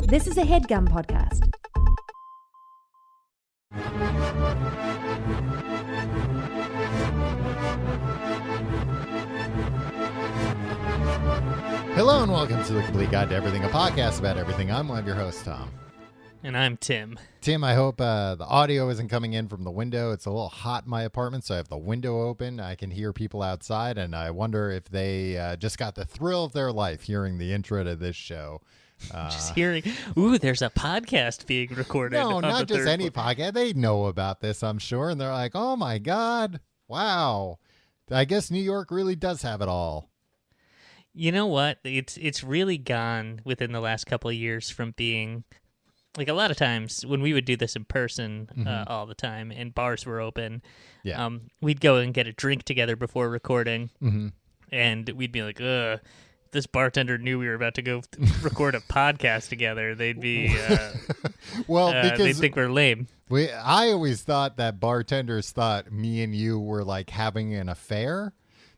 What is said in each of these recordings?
This is a HeadGum podcast. Hello and welcome to The Complete Guide to Everything, a podcast about everything. I'm one of your hosts, Tom. And I'm Tim. Tim, I hope the audio isn't coming in from the window. It's a little hot in my apartment, so I have the window open. I can hear people outside, and I wonder if they just got the thrill of their life hearing the intro to this show. Just hearing, there's a podcast being recorded. No, not just any podcast. They know about this, I'm sure, and they're like, oh my God, wow. I guess New York really does have it all. You know what? It's really gone within the last couple of years from being... Like a lot of times when we would do this in person all the time and bars were open, we'd go and get a drink together before recording, and we'd be like, ugh, if this bartender knew we were about to go record a podcast together, they'd be, because they'd think we're lame. I always thought that bartenders thought me and you were like having an affair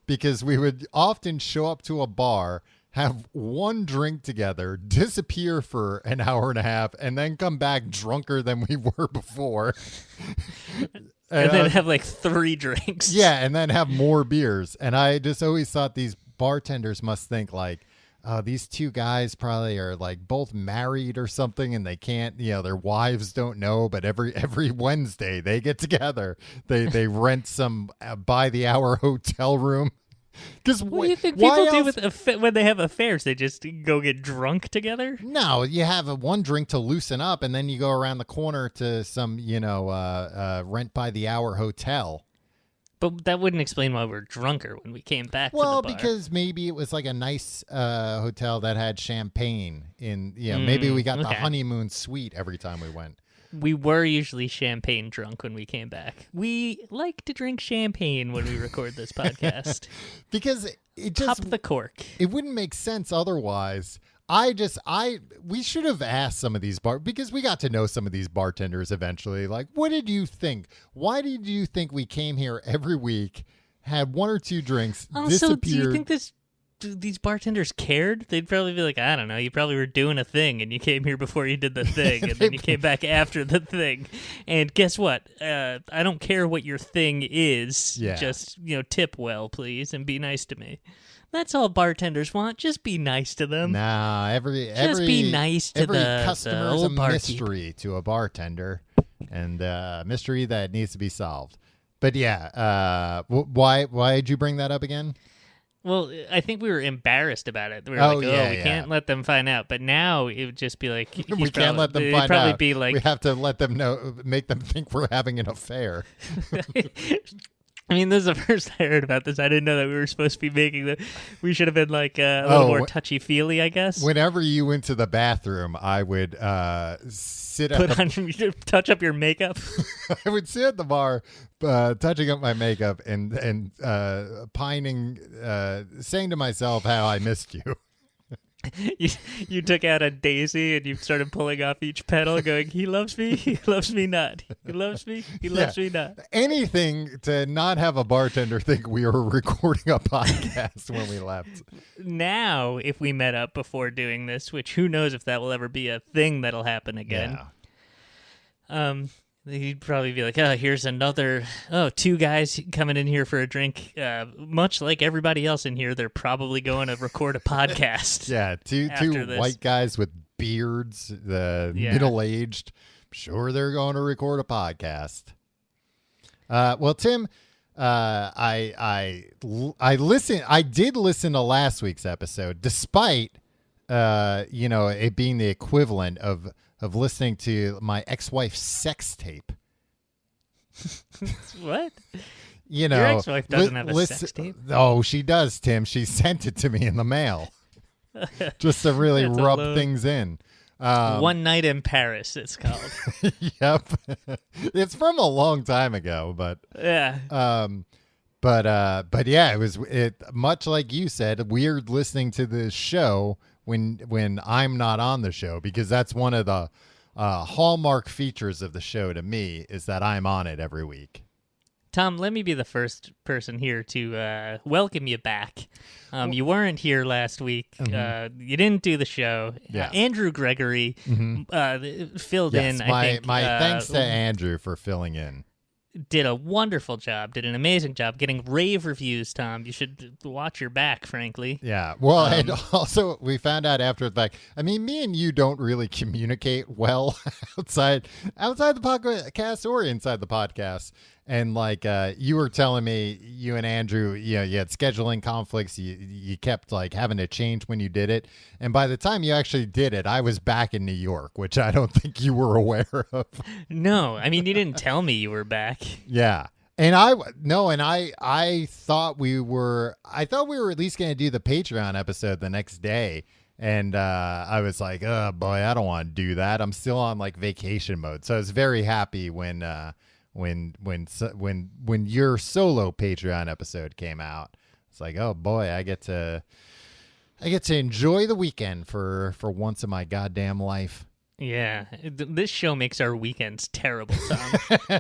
because we would often show up to a bar, have one drink together, disappear for an hour and a half, and then come back drunker than we were before. and then have like 3 drinks. Yeah, and then have more beers. And I just always thought these bartenders must think like, these two guys probably are like both married or something, and they can't, their wives don't know, but every Wednesday they get together. They rent some by the hour hotel room. What do you think people do when they have affairs? They just go get drunk together? No, you have one drink to loosen up, and then you go around the corner to some, rent by the hour hotel. But that wouldn't explain why we're drunker when we came back to the bar. Because maybe it was like a nice hotel that had champagne in, maybe we got the honeymoon suite every time we went. We were usually champagne drunk when we came back. We like to drink champagne when we record this podcast. Because it just... Pop the cork. It wouldn't make sense otherwise. We should have asked some of these because we got to know some of these bartenders eventually. Like, what did you think? Why did you think we came here every week, had 1 or 2 drinks, disappeared? Do you think these bartenders cared? They'd probably be like, I don't know, you probably were doing a thing and you came here before you did the thing and then you came back after the thing. And guess what? I don't care what your thing is. Yeah. Just, tip well, please, and be nice to me. That's all bartenders want. Just be nice to them. Nah, every be nice to every the customer is old a mystery to a bartender, and a mystery that needs to be solved. But yeah, why did you bring that up again? Well, I think we were embarrassed about it. We were we can't let them find out. But now it would just be like... we can't let them find out. Be like, we have to let them know, make them think we're having an affair. I mean, this is the first I heard about this. I didn't know that we were supposed to be making we should have been like a little more touchy-feely, I guess. Whenever you went to the bathroom, I would touch up your makeup. I would sit at the bar, touching up my makeup and pining, saying to myself how I missed you. You took out a daisy and you started pulling off each petal going, he loves me not. He loves me, he loves me not. Anything to not have a bartender think we were recording a podcast when we left. Now, if we met up before doing this, which who knows if that will ever be a thing that'll happen again. Yeah. He'd probably be like, here's another, 2 guys coming in here for a drink. Much like everybody else in here, they're probably going to record a podcast. Yeah, two white guys with beards, middle-aged. I'm sure they're going to record a podcast. Well, Tim, I did listen to last week's episode, despite, it being the equivalent of listening to my ex-wife's sex tape. What? Your ex-wife doesn't have a sex tape? Oh, she does, Tim. She sent it to me in the mail. Just to really rub things in. One Night in Paris, it's called. Yep. It's from a long time ago, but... Yeah. But yeah, it was much like you said, weird listening to this show when I'm not on the show, because that's one of the hallmark features of the show to me, is that I'm on it every week. Tom, let me be the first person here to welcome you back. You weren't here last week. You didn't do the show. Yeah. Andrew Gregory filled in. My, I think, my thanks to Andrew for filling in. Did a wonderful job, did an amazing job getting rave reviews, Tom. You should watch your back, frankly. Yeah. Well, and also we found out after the fact, I mean, me and you don't really communicate well outside the podcast or inside the podcast. And like you were telling me, you and Andrew, you had scheduling conflicts. You kept like having to change when you did it. And by the time you actually did it, I was back in New York, which I don't think you were aware of. No, I mean, you didn't tell me you were back. Yeah. And I thought we were at least going to do the Patreon episode the next day. And I was like, oh boy, I don't want to do that. I'm still on like vacation mode. So I was very happy when your solo Patreon episode came out. It's like, oh boy, I get to enjoy the weekend for once in my goddamn life. Yeah, this show makes our weekends terrible, Tom.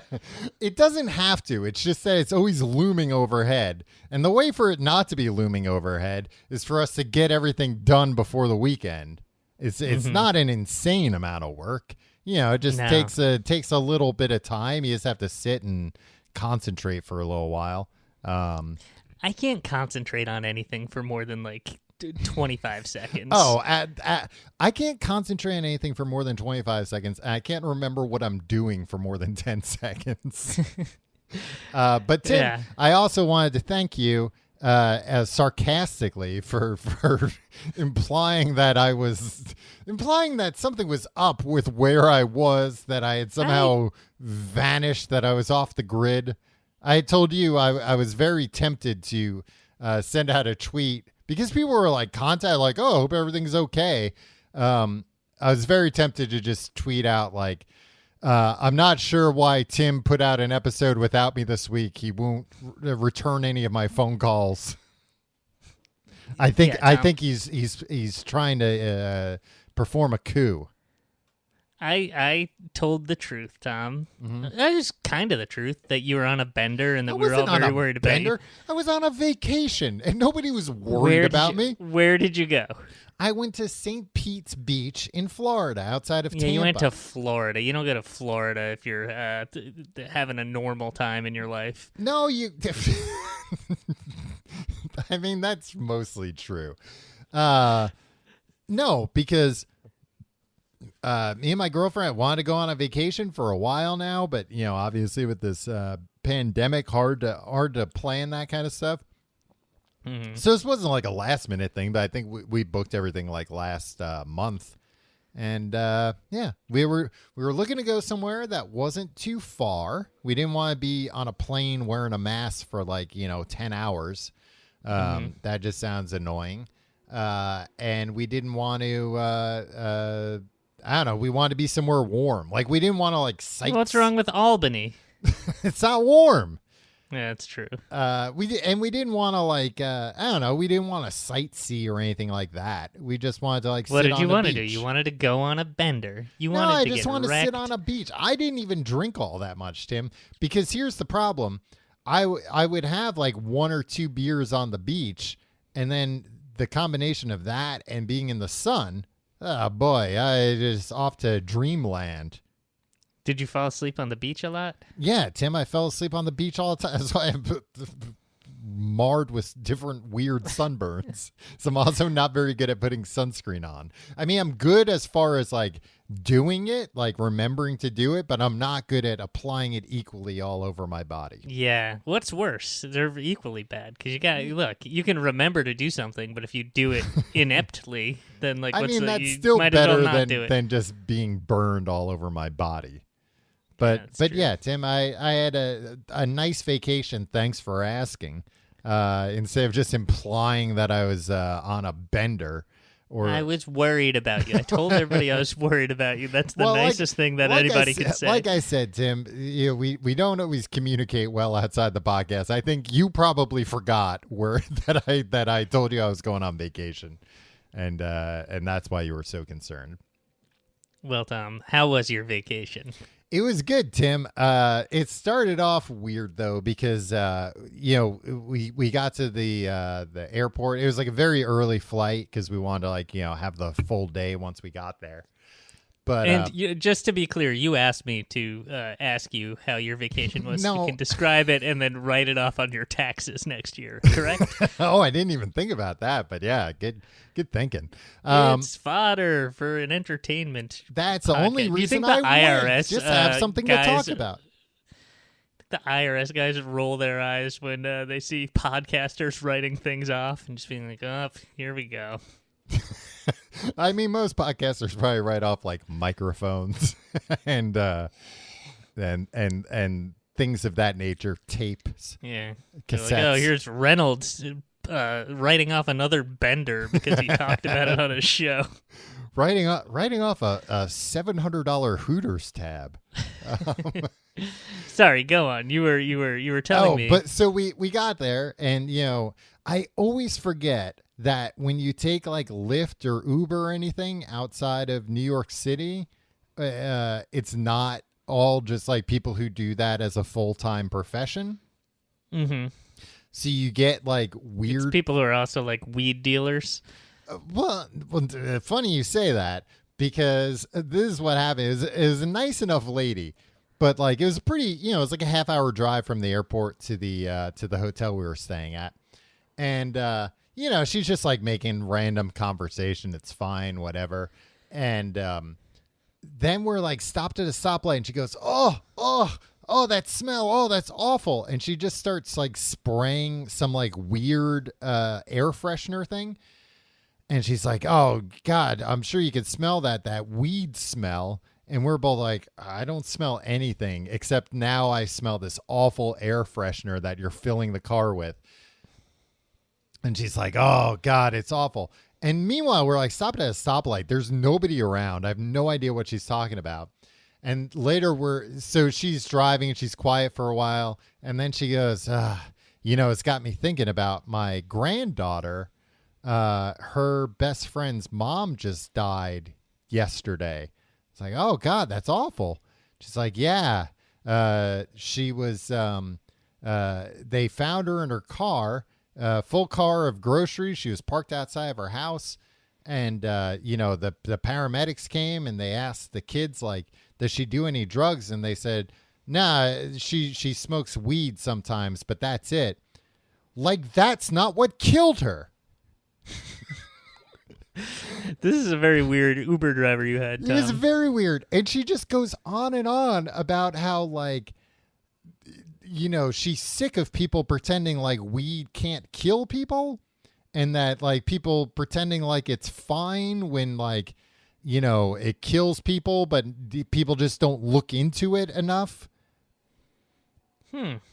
It doesn't have to. It's just that it's always looming overhead. And the way for it not to be looming overhead is for us to get everything done before the weekend. It's not an insane amount of work. It just takes a little bit of time. You just have to sit and concentrate for a little while. I can't concentrate on anything for more than like 25 seconds. Oh, I can't concentrate on anything for more than 25 seconds. And I can't remember what I'm doing for more than 10 seconds. But Tim, I also wanted to thank you as sarcastically for implying that something was up with where I was, that I had somehow vanished, that I was off the grid. I told you I was very tempted to send out a tweet because people were like contact like, oh, I hope everything's okay. I was very tempted to just tweet out like, I'm not sure why Tim put out an episode without me this week. He won't return any of my phone calls. I think he's trying to perform a coup. I told the truth, Tom. That is kind of the truth, that you were on a bender and that we were all very worried about you. I was on a vacation and nobody was worried about me. Where did you go? I went to St. Pete's Beach in Florida, outside of Tampa. You went to Florida. You don't go to Florida if you're having a normal time in your life. No, you... I mean, that's mostly true. No, because me and my girlfriend wanted to go on a vacation for a while now, but, obviously with this pandemic, hard to plan that kind of stuff. Mm-hmm. So this wasn't like a last minute thing, but I think we booked everything like last month. And we were looking to go somewhere that wasn't too far. We didn't want to be on a plane wearing a mask for like, 10 hours. That just sounds annoying. And we didn't want to, I don't know, we wanted to be somewhere warm. Like we didn't want to like sight. What's wrong with Albany? It's not warm. Yeah, that's true. We didn't want to like I don't know. We didn't want to sightsee or anything like that. We just wanted to like. What did you want to do? You wanted to go on a bender. I just wanted to sit on a beach. I didn't even drink all that much, Tim. Because here's the problem: I would have like 1 or 2 beers on the beach, and then the combination of that and being in the sun. Oh boy, I just off to dreamland. Did you fall asleep on the beach a lot? Yeah, Tim, I fell asleep on the beach all the time. That's why I'm marred with different weird sunburns. So I'm also not very good at putting sunscreen on. I mean, I'm good as far as like doing it, like remembering to do it, but I'm not good at applying it equally all over my body. Yeah. What's worse? They're equally bad because you can remember to do something, but if you do it ineptly, then like that's still better than just being burned all over my body. But yeah, Tim, I had a nice vacation. Thanks for asking. Instead of just implying that I was on a bender. I was worried about you. I told everybody I was worried about you. That's the nicest thing that anybody could say. Like I said, Tim, we don't always communicate well outside the podcast. I think you probably forgot that I told you I was going on vacation, and that's why you were so concerned. Well, Tom, how was your vacation? It was good, Tim. It started off weird though because we got to the airport. It was like a very early flight because we wanted to have the full day once we got there. But just to be clear, you asked me to ask you how your vacation was. No. You can describe it and then write it off on your taxes next year, correct? Oh, I didn't even think about that. But yeah, good thinking. It's fodder for an entertainment. That's the only Do you reason think the I IRS went. Just have something to talk about. The IRS guys roll their eyes when they see podcasters writing things off and just being like, "Oh, here we go." I mean, most podcasters probably write off like microphones and things of that nature, tapes, yeah, cassettes. Like, oh, here's Reynolds writing off another bender because he talked about it on his show. Writing off a $700 Hooters tab. Sorry, go on. You were telling me. But so we got there, and I always forget that when you take like Lyft or Uber or anything outside of New York City, it's not all just like people who do that as a full-time profession. Mm-hmm. So you get like weird it's people who are also like weed dealers. Well, funny you say that because this is what happened. It was a nice enough lady, but like it was pretty, it was like a half-hour drive from the airport to the hotel we were staying at, and she's just like making random conversation. It's fine, whatever. And then we're like stopped at a stoplight, and she goes, "Oh, that smell! Oh, that's awful!" And she just starts like spraying some like weird air freshener thing. And she's like, "Oh God, I'm sure you could smell that weed smell." And we're both like, "I don't smell anything except now I smell this awful air freshener that you're filling the car with." And she's like, "Oh God, it's awful." And meanwhile, we're like stopped at a stoplight. There's nobody around. I have no idea what she's talking about. And later so she's driving and she's quiet for a while. And then she goes, it's got me thinking about my granddaughter. Her best friend's mom just died yesterday. It's like, "Oh God, that's awful." She's like, "Yeah, she was, they found her in her car, full car of groceries. She was parked outside of her house. And, the paramedics came and they asked the kids, like, does she do any drugs? And they said, nah, she smokes weed sometimes, but that's it." Like, that's not what killed her. This is a very weird Uber driver you had, Tom. It was very weird. And she just goes on and on about how, like, she's sick of people pretending like weed can't kill people, and that like people pretending like it's fine when like, it kills people, but people just don't look into it enough.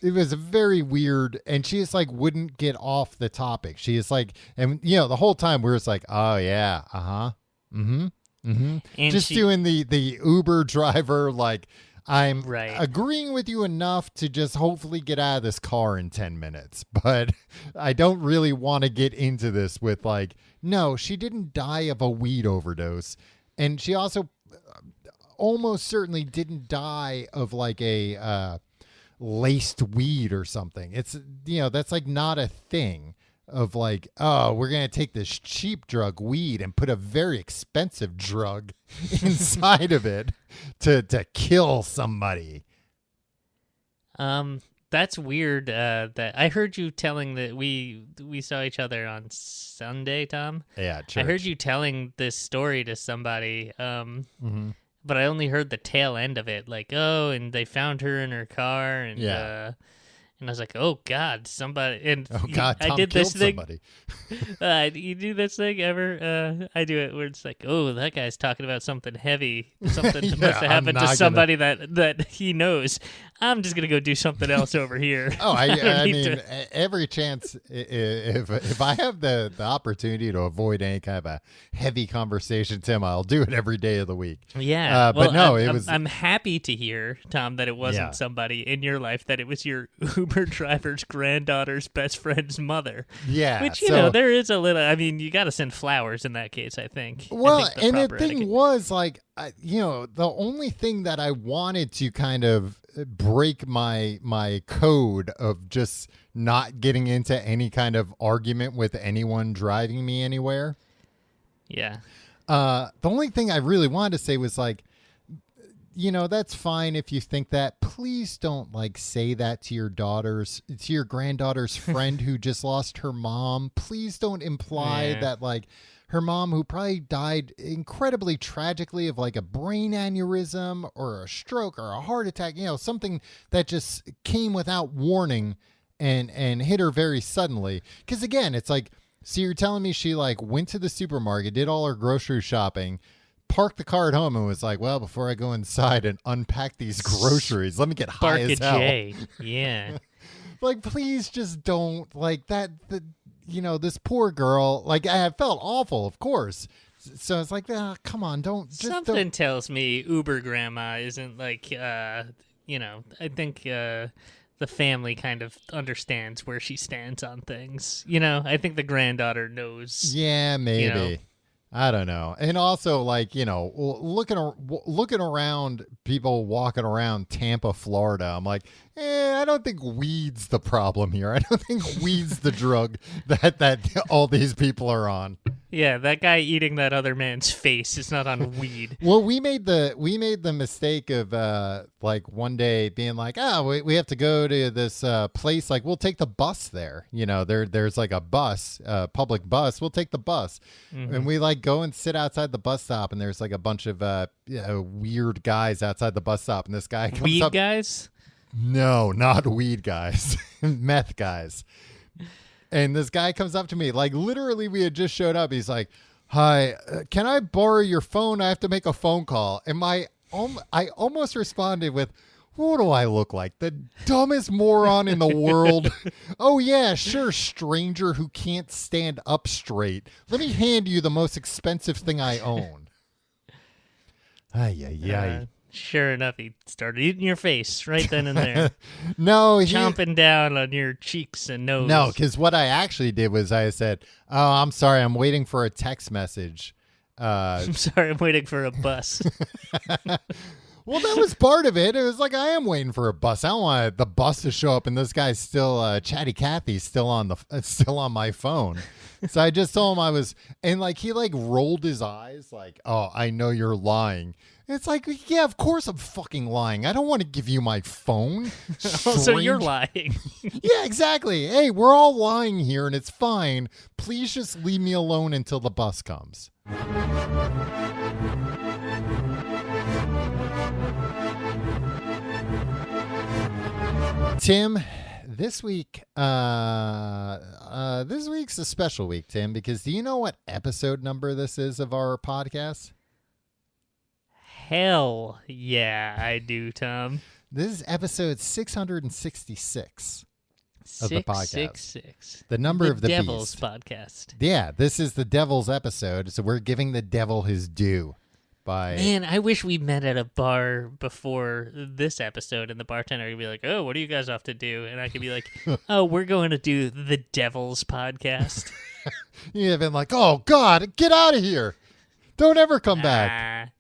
It was very weird, and she just like wouldn't get off the topic. She is like, and the whole time we were just like, "Oh yeah, and just doing the Uber driver, like, I'm agreeing with you enough to just hopefully get out of this car in 10 minutes, but I don't really want to get into this with like, no, she didn't die of a weed overdose, and she also almost certainly didn't die of like a laced weed or something. It's that's like not a thing of like, oh, we're gonna take this cheap drug weed and put a very expensive drug inside of it to kill somebody. That's weird. That I heard you telling that we saw each other on Sunday, Tom. Yeah, church. I heard you telling this story to somebody. But I only heard the tail end of it, like, oh, and they found her in her car, and and I was like, oh God, somebody! And oh God, Tom I did killed this thing. Somebody. You do this thing ever? I do it where it's like, oh, that guy's talking about something heavy, something that must have happened to somebody that he knows. I'm just gonna go do something else over here. Oh, I mean, every chance if I have the opportunity to avoid any kind of a heavy conversation, Tim, I'll do it every day of the week. Yeah, but no, it was. I'm happy to hear, Tom, that it wasn't somebody in your life, that it was your Uber Uber driver's granddaughter's best friend's mother. Yeah. Which, you know, there is a little, I mean, you got to send flowers in that case, I think. Well, I think and the thing was, like, you know, the only thing that I wanted to kind of break my code of just not getting into any kind of argument with anyone driving me anywhere. Yeah. The only thing I really wanted to say was, like, you know, that's fine if you think that. Please don't, like, say that to your granddaughter's friend who just lost her mom. Please don't imply that, like, her mom, who probably died incredibly tragically of, like, a brain aneurysm or a stroke or a heart attack, you know, something that just came without warning and hit her very suddenly. Because, again, it's like, so you're telling me she, like, went to the supermarket, did all her grocery shopping, parked the car at home, and was like, well, before I go inside and unpack these groceries, let me get high as hell. Yeah. Like, please just don't, like, you know, this poor girl, like, I felt awful, of course. So it's like, come on, Something tells me Uber grandma isn't like, you know, I think the family kind of understands where she stands on things. You know, I think the granddaughter knows. Yeah, maybe. You know, I don't know. And also, like, you know, looking around people walking around Tampa, Florida, I'm like, I don't think weed's the problem here. I don't think weed's the drug that all these people are on. Yeah, that guy eating that other man's face is not on weed. Well, we made the mistake of like one day being like, we have to go to this place, like, we'll take the bus there. You know, there's like a bus, public bus. We'll take the bus, and we like go and sit outside the bus stop, and there's like a bunch of weird guys outside the bus stop, and this guy comes weed up. Guys? No, not weed guys, meth guys. And this guy comes up to me, like, literally we had just showed up. He's like, hi, can I borrow your phone? I have to make a phone call. And I almost responded with, what do I look like? The dumbest moron in the world. Oh, yeah, sure, stranger who can't stand up straight. Let me hand you the most expensive thing I own. Ay. Sure enough, he started eating your face right then and there. No, chomping down on your cheeks and nose. No, because what I actually did was I said, "Oh, I'm sorry, I'm waiting for a text message." I'm sorry, I'm waiting for a bus. Well, that was part of it. It was like, I am waiting for a bus. I don't want the bus to show up, and this guy's still Chatty Cathy's still on my phone. So I just told him I was, and like he like rolled his eyes, like, "Oh, I know you're lying." It's like, yeah, of course I'm fucking lying. I don't want to give you my phone. So you're lying. Yeah, exactly. Hey, we're all lying here, and it's fine. Please just leave me alone until the bus comes. Tim, this week's a special week, Tim, because do you know what episode number this is of our podcast? Hell yeah, I do, Tom. This is episode 666 of the podcast. 666. The number of the Devil's beast. Podcast. Yeah, this is the Devil's episode, so we're giving the devil his due. Man, I wish we met at a bar before this episode, and the bartender could be like, "Oh, what are you guys off to do?" And I could be like, "Oh, we're going to do the Devil's Podcast." You'd have been like, "Oh God, get out of here! Don't ever come back."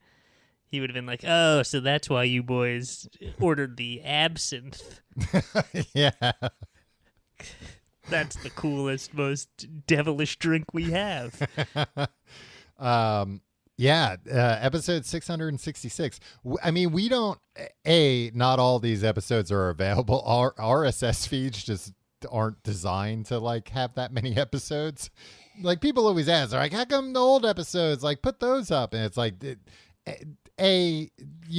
He would have been like, "Oh, so that's why you boys ordered the absinthe." Yeah. That's the coolest, most devilish drink we have. Yeah, episode 666. I mean, we don't, not all these episodes are available. Our RSS feeds just aren't designed to, like, have that many episodes. Like, people always ask, they're like, how come the old episodes, like, put those up? And it's like, you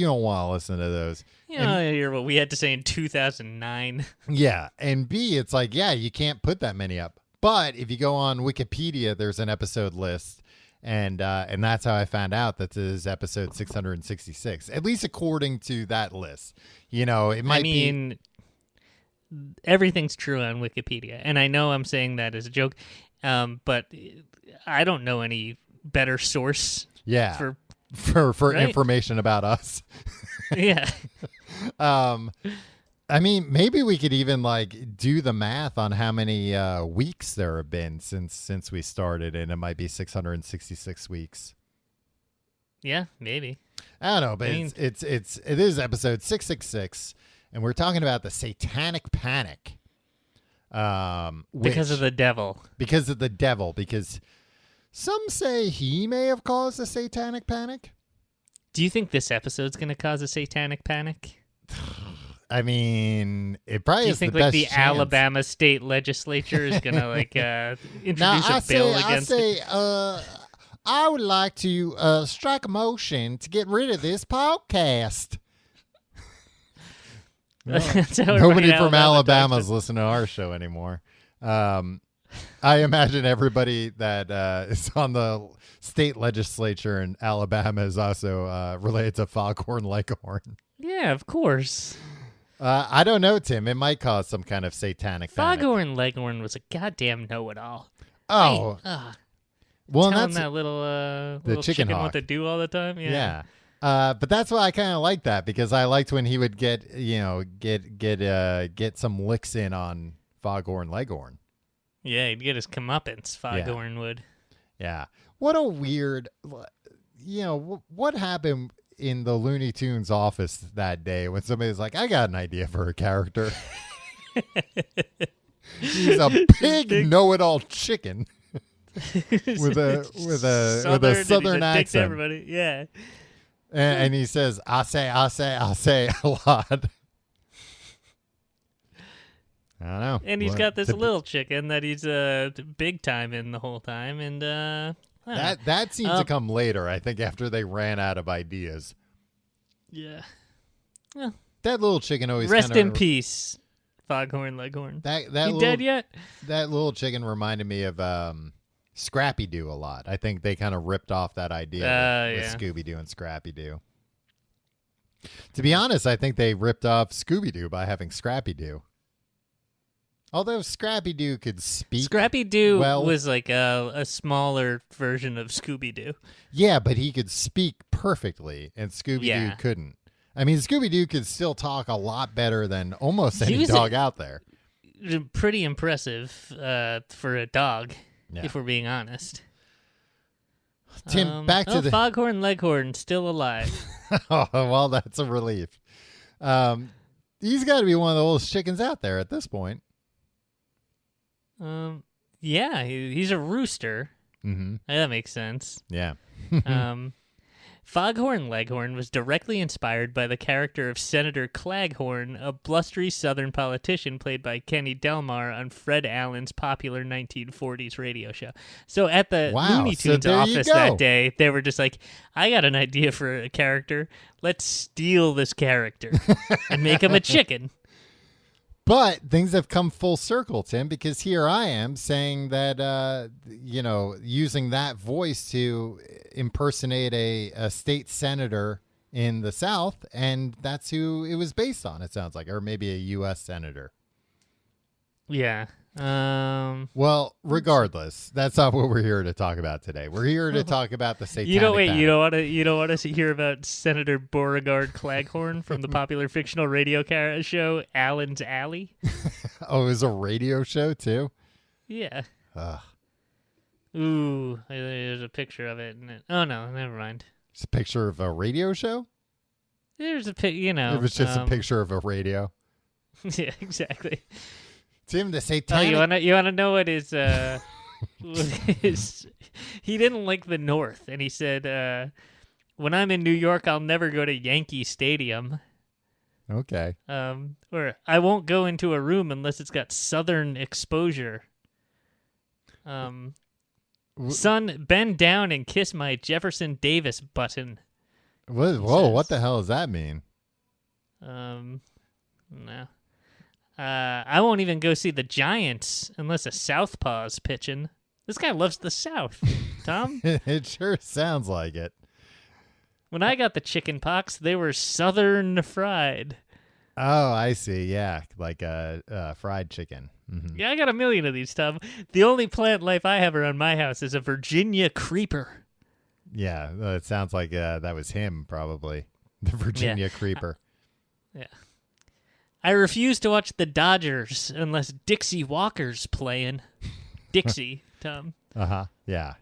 don't want to listen to those. You know, hear what we had to say in 2009. Yeah, and B, it's like, yeah, you can't put that many up. But if you go on Wikipedia, there's an episode list. And that's how I found out that this is episode 666, at least according to that list. You know, it might be. Everything's true on Wikipedia. And I know I'm saying that as a joke, but I don't know any better source. Yeah. For right? information about us. Yeah. I mean, maybe we could even like do the math on how many weeks there have been since we started, and it might be 666 weeks. Yeah, maybe. I don't know, but I mean, it is episode 666, and we're talking about the Satanic Panic. Because of the devil. Because of the devil. Because some say he may have caused a Satanic Panic. Do you think this episode's going to cause a Satanic Panic? I mean, it probably is the best. Do you think like the chance. Alabama state legislature is going to like introduce a bill against it? I would like to strike a motion to get rid of this podcast. Nobody from Alabama's listening to our show anymore. I imagine everybody that is on the state legislature in Alabama is also related to Foghorn Leghorn. Yeah, of course. I don't know, Tim. It might cause some kind of satanic panic. Foghorn Leghorn was a goddamn know-it-all. Oh. Well, telling that little chicken what to do all the time. Yeah. But that's why I kind of like that, because I liked when he would get some licks in on Foghorn Leghorn. Yeah, he'd get his comeuppance, Foghorn would. Yeah. What a weird, what happened in the Looney Tunes office that day when somebody was like, I got an idea for a character. He's a big know-it-all chicken with a southern accent. Everybody. Yeah. And he says, I say a lot. I don't know. And he's got this little chicken that he's big time in the whole time. And that seems to come later, I think, after they ran out of ideas. Yeah. Well, that little chicken always rest in peace, Foghorn Leghorn. Dead yet? That little chicken reminded me of Scrappy-Doo a lot. I think they kind of ripped off that idea with Scooby-Doo and Scrappy-Doo. To be honest, I think they ripped off Scooby-Doo by having Scrappy-Doo. Although Scrappy-Doo could speak. Scrappy-Doo was like a smaller version of Scooby-Doo. Yeah, but he could speak perfectly, and Scooby-Doo couldn't. I mean, Scooby-Doo could still talk a lot better than almost any dog out there. Pretty impressive for a dog, if we're being honest. Tim, back to the... Foghorn Leghorn, still alive. Oh, well, that's a relief. He's got to be one of the oldest chickens out there at this point. Yeah, he's a rooster. Mm-hmm. That makes sense. Yeah. Foghorn Leghorn was directly inspired by the character of Senator Claghorn, a blustery Southern politician played by Kenny Delmar on Fred Allen's popular 1940s radio show. So at the Looney Tunes office that day, they were just like, I got an idea for a character. Let's steal this character and make him a chicken. But things have come full circle, Tim, because here I am saying that, using that voice to impersonate a state senator in the South, and that's who it was based on, it sounds like, or maybe a U.S. senator. Yeah. Well, regardless, that's not what we're here to talk about today. We're here to talk about the Satanic Panic. You don't want us to hear about Senator Beauregard Claghorn from the popular fictional radio show Allen's Alley? Oh, it was a radio show too? Yeah. Ooh, there's a picture of it. Oh no, never mind. It's a picture of a radio show? There's a It was just a picture of a radio. Yeah, exactly. Tim, the Satanic... Oh, you wanna know what his he didn't like the North, and he said, when I'm in New York, I'll never go to Yankee Stadium. Okay. Or I won't go into a room unless it's got Southern exposure. Son, bend down and kiss my Jefferson Davis button. What the hell does that mean? No. I won't even go see the Giants unless a Southpaw's pitching. This guy loves the South, Tom. It sure sounds like it. When I got the chicken pox, they were Southern fried. Oh, I see. Yeah, like fried chicken. Mm-hmm. Yeah, I got a million of these, Tom. The only plant life I have around my house is a Virginia creeper. Yeah, it sounds like that was him, probably. The Virginia creeper. Yeah. I refuse to watch the Dodgers unless Dixie Walker's playing. Dixie, Tom. Yeah.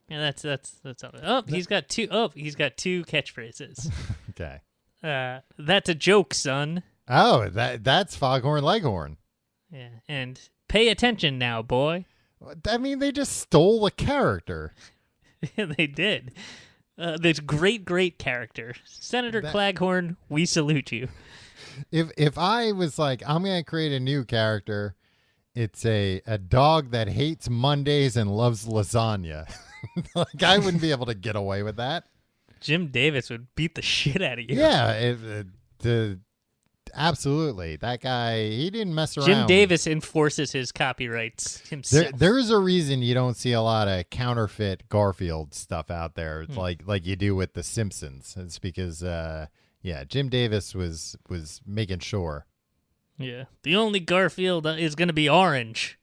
Yeah, that's all. Oh, he's got two. Oh, he's got two catchphrases. Okay. That's a joke, son. Oh, that's Foghorn Leghorn. Yeah, and pay attention now, boy. I mean, they just stole a character. They did. This great character, Senator Claghorn. We salute you. If I was like, I'm gonna create a new character, it's a dog that hates Mondays and loves lasagna. Like, I wouldn't be able to get away with that. Jim Davis would beat the shit out of you. Yeah, absolutely. That guy, he didn't mess around. Jim Davis enforces his copyrights himself. There's a reason you don't see a lot of counterfeit Garfield stuff out there, like you do with The Simpsons. It's because, Jim Davis was making sure. Yeah, the only Garfield is going to be orange.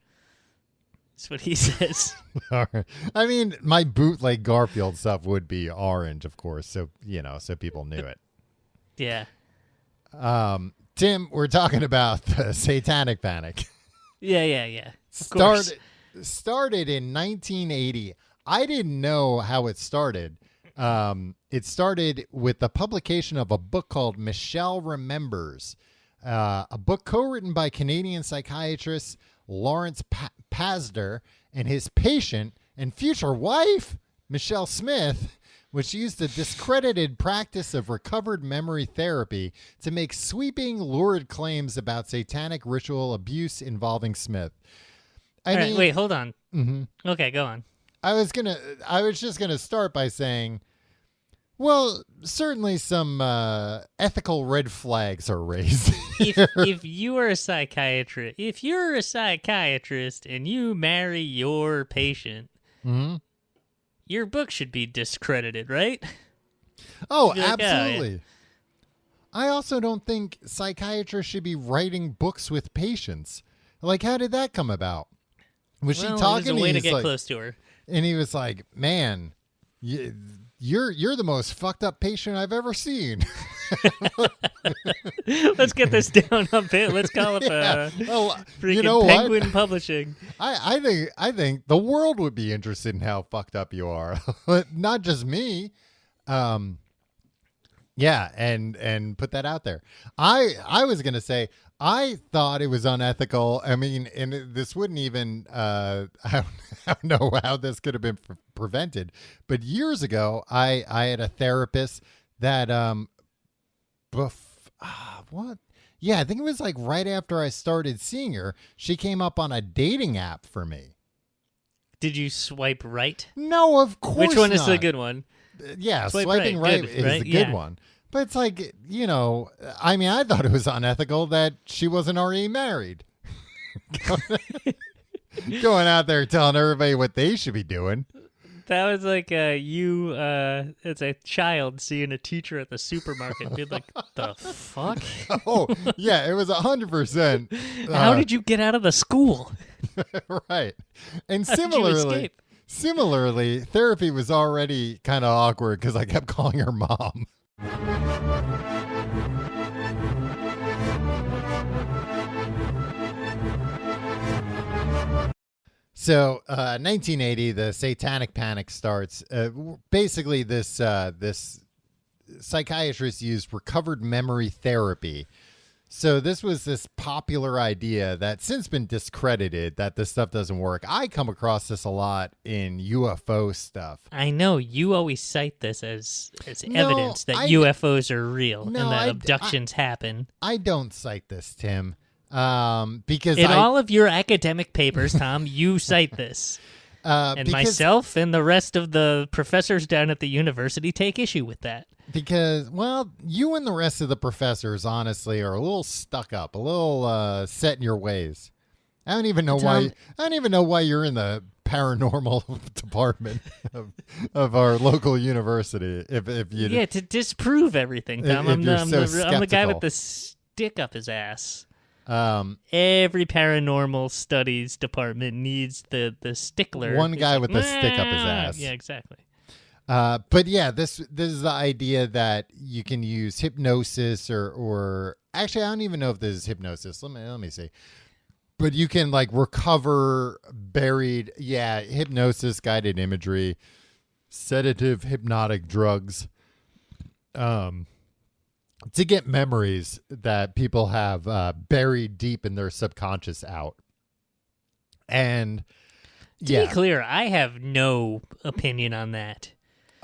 That's what he says. I mean, my bootleg Garfield stuff would be orange, of course, so people knew it. Yeah. Tim, we're talking about the Satanic Panic. Yeah. Started in 1980. I didn't know how it started. It started with the publication of a book called Michelle Remembers, a book co-written by Canadian psychiatrist Lawrence Pazder and his patient and future wife, Michelle Smith, which used the discredited practice of recovered memory therapy to make sweeping, lurid claims about satanic ritual abuse involving Smith. Wait, hold on. Mm-hmm. Okay, go on. I was just gonna start by saying, well, certainly some ethical red flags are raised. If you are a psychiatrist, if you're a psychiatrist and you marry your patient, mm-hmm. your book should be discredited, right? Oh, absolutely. Yeah. I also don't think psychiatrists should be writing books with patients. Like, how did that come about? Was she talking? It was a way to get close to her. And he was like, "Man, you're the most fucked up patient I've ever seen." Let's get this down a bit. Let's call up freaking Penguin Publishing. I think the world would be interested in how fucked up you are, not just me. Yeah, and put that out there. I was gonna say I thought it was unethical. I mean, and this wouldn't even I don't know how this could have been prevented. But years ago, I had a therapist that what? Yeah, I think it was like right after I started seeing her, she came up on a dating app for me. Did you swipe right? No, of course not. Which one is the good one? Yeah, swiping right is the good one. But it's like, I mean, I thought it was unethical that she wasn't already married. Going out there telling everybody what they should be doing. That was like you as a child seeing a teacher at the supermarket being like, the fuck? Oh, yeah, it was 100%. How did you get out of the school? Right. And How did you escape? Similarly, therapy was already kind of awkward because I kept calling her mom. So, 1980, the Satanic Panic starts. Basically, this psychiatrist used recovered memory therapy. So this was this popular idea that's since been discredited, that this stuff doesn't work. I come across this a lot in UFO stuff. I know you always cite this as evidence that UFOs are real and that abductions happen. I don't cite this, Tim, because in all of your academic papers, Tom, you cite this. And myself and the rest of the professors down at the university take issue with that. Because, well, you and the rest of the professors, honestly, are a little stuck up, a little set in your ways. I don't even know why you're in the paranormal department of our local university. If you to disprove everything, Tom. I'm the guy with the stick up his ass. Every paranormal studies department needs the stickler. One guy with the stick up his ass. Yeah, exactly. But yeah, this is the idea that you can use hypnosis or actually, I don't even know if this is hypnosis. Let me see. But you can like recover buried, hypnosis, guided imagery, sedative, hypnotic drugs, to get memories that people have buried deep in their subconscious out. And to be clear, I have no opinion on that.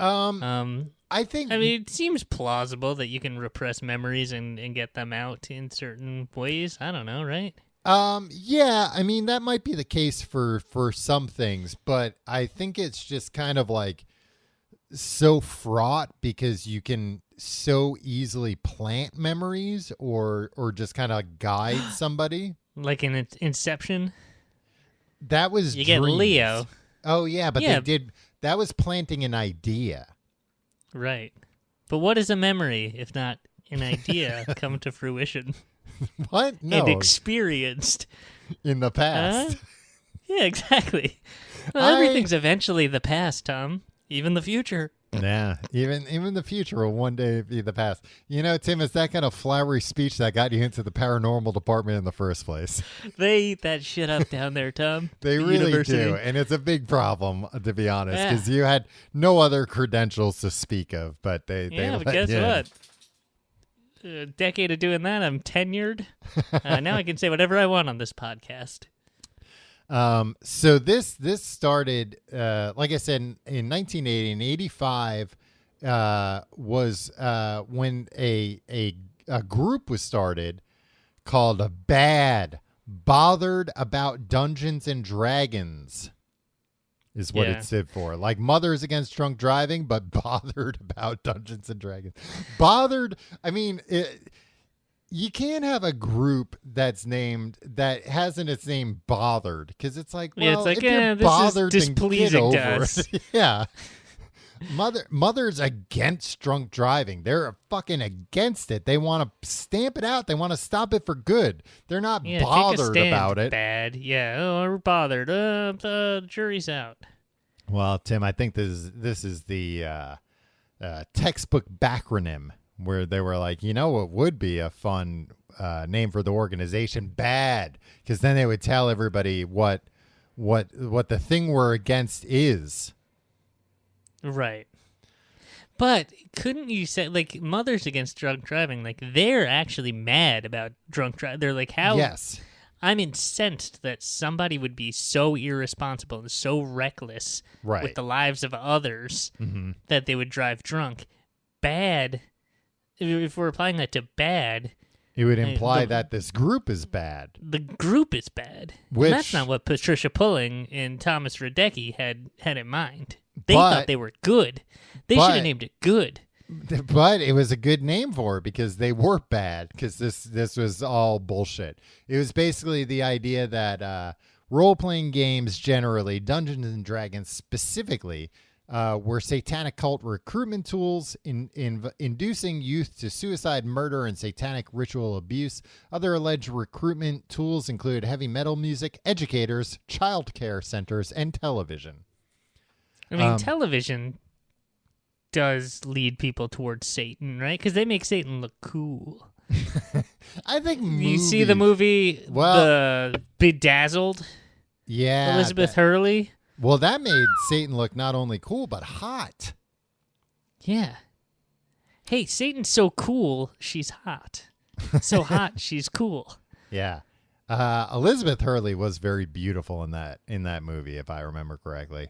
I think, I mean, it seems plausible that you can repress memories and get them out in certain ways. I don't know, right? Yeah, I mean, that might be the case for some things, but I think it's just kind of like so fraught because you can so easily plant memories or just kind of guide somebody. Like in Inception? That was you dreams. Get Leo. Oh, yeah, but they did. That was planting an idea. Right. But what is a memory if not an idea come to fruition? What? No. And experienced. In the past. Yeah, exactly. Well, everything's eventually the past, Tom. Even the future. Yeah, even the future will one day be the past. You know, Tim, it's that kind of flowery speech that got you into the paranormal department in the first place. They eat that shit up down there, Tom. They really university. do, and it's a big problem, to be honest, because you had no other credentials to speak of, but they but guess what? A decade of doing that, I'm tenured. Now I can say whatever I want on this podcast. So this started, like I said, in 1980 and 85, was, when a group was started called Bad Bothered About Dungeons and Dragons is what it stood for. Like Mothers Against Drunk Driving, but bothered about Dungeons and Dragons. Bothered. I mean, you can't have a group that has in its name bothered, because it's like, well, it's like, if you're this bothered, is then get displeasing over to us. it. Yeah. Mothers against drunk driving. They're fucking against it. They want to stamp it out. They want to stop it for good. They're not bothered about it. Bad. Yeah. Oh, we're bothered. The jury's out. Well, Tim, I think this is the textbook backronym where they were like, you know what would be a fun name for the organization? Bad. Because then they would tell everybody what the thing we're against is. Right. But couldn't you say, like, Mothers Against Drunk Driving, like, they're actually mad about drunk driving. They're like, how? Yes. I'm incensed that somebody would be so irresponsible and so reckless with the lives of others that they would drive drunk. Bad. If we're applying that to bad, it would imply that this group is bad. The group is bad. And that's not what Patricia Pulling and Thomas Radecki had in mind. They thought they were good. They should have named it Good. But it was a good name for it because they were bad, because this was all bullshit. It was basically the idea that role-playing games generally, Dungeons and Dragons specifically, were satanic cult recruitment tools inducing youth to suicide, murder, and satanic ritual abuse. Other alleged recruitment tools include heavy metal music, educators, child care centers, and television. I mean, television does lead people towards Satan, right? Because they make Satan look cool. I think you see the movie The Bedazzled? Yeah. Elizabeth Hurley? Well, that made Satan look not only cool, but hot. Yeah. Hey, Satan's so cool, she's hot. So hot, she's cool. Yeah. Elizabeth Hurley was very beautiful in that movie, if I remember correctly.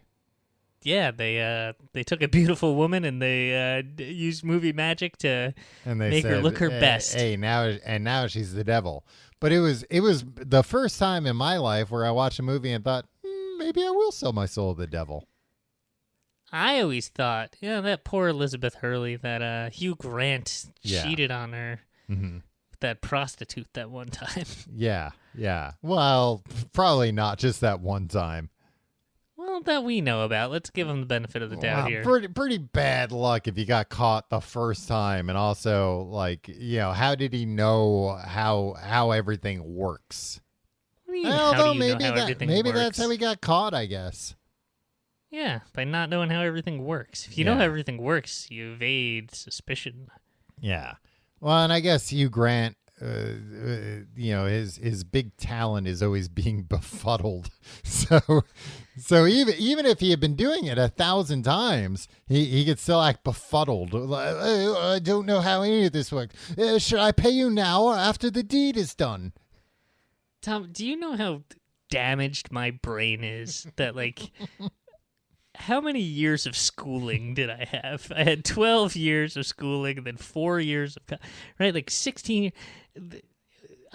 Yeah, they took a beautiful woman and they used movie magic to make her look her best. Hey, now she's the devil. But it was the first time in my life where I watched a movie and thought, maybe I will sell my soul to the devil. I always thought, that poor Elizabeth Hurley, that Hugh Grant cheated on her with that prostitute that one time. Yeah. Well, probably not just that one time. Well, that we know about. Let's give him the benefit of the doubt here. Pretty bad luck if you got caught the first time, and also, like, how did he know how everything works? What do you mean, how do you know how everything maybe works? That's how he got caught, I guess. Yeah, by not knowing how everything works. If you know how everything works, you evade suspicion. Yeah. Well, and I guess Hugh Grant his big talent is always being befuddled. So even if he had been doing it 1,000 times, he could still act befuddled. I don't know how any of this works. Should I pay you now or after the deed is done? Tom, do you know how damaged my brain is? That like, how many years of schooling did I have? I had 12 years of schooling and then 4 years of, right? Like 16.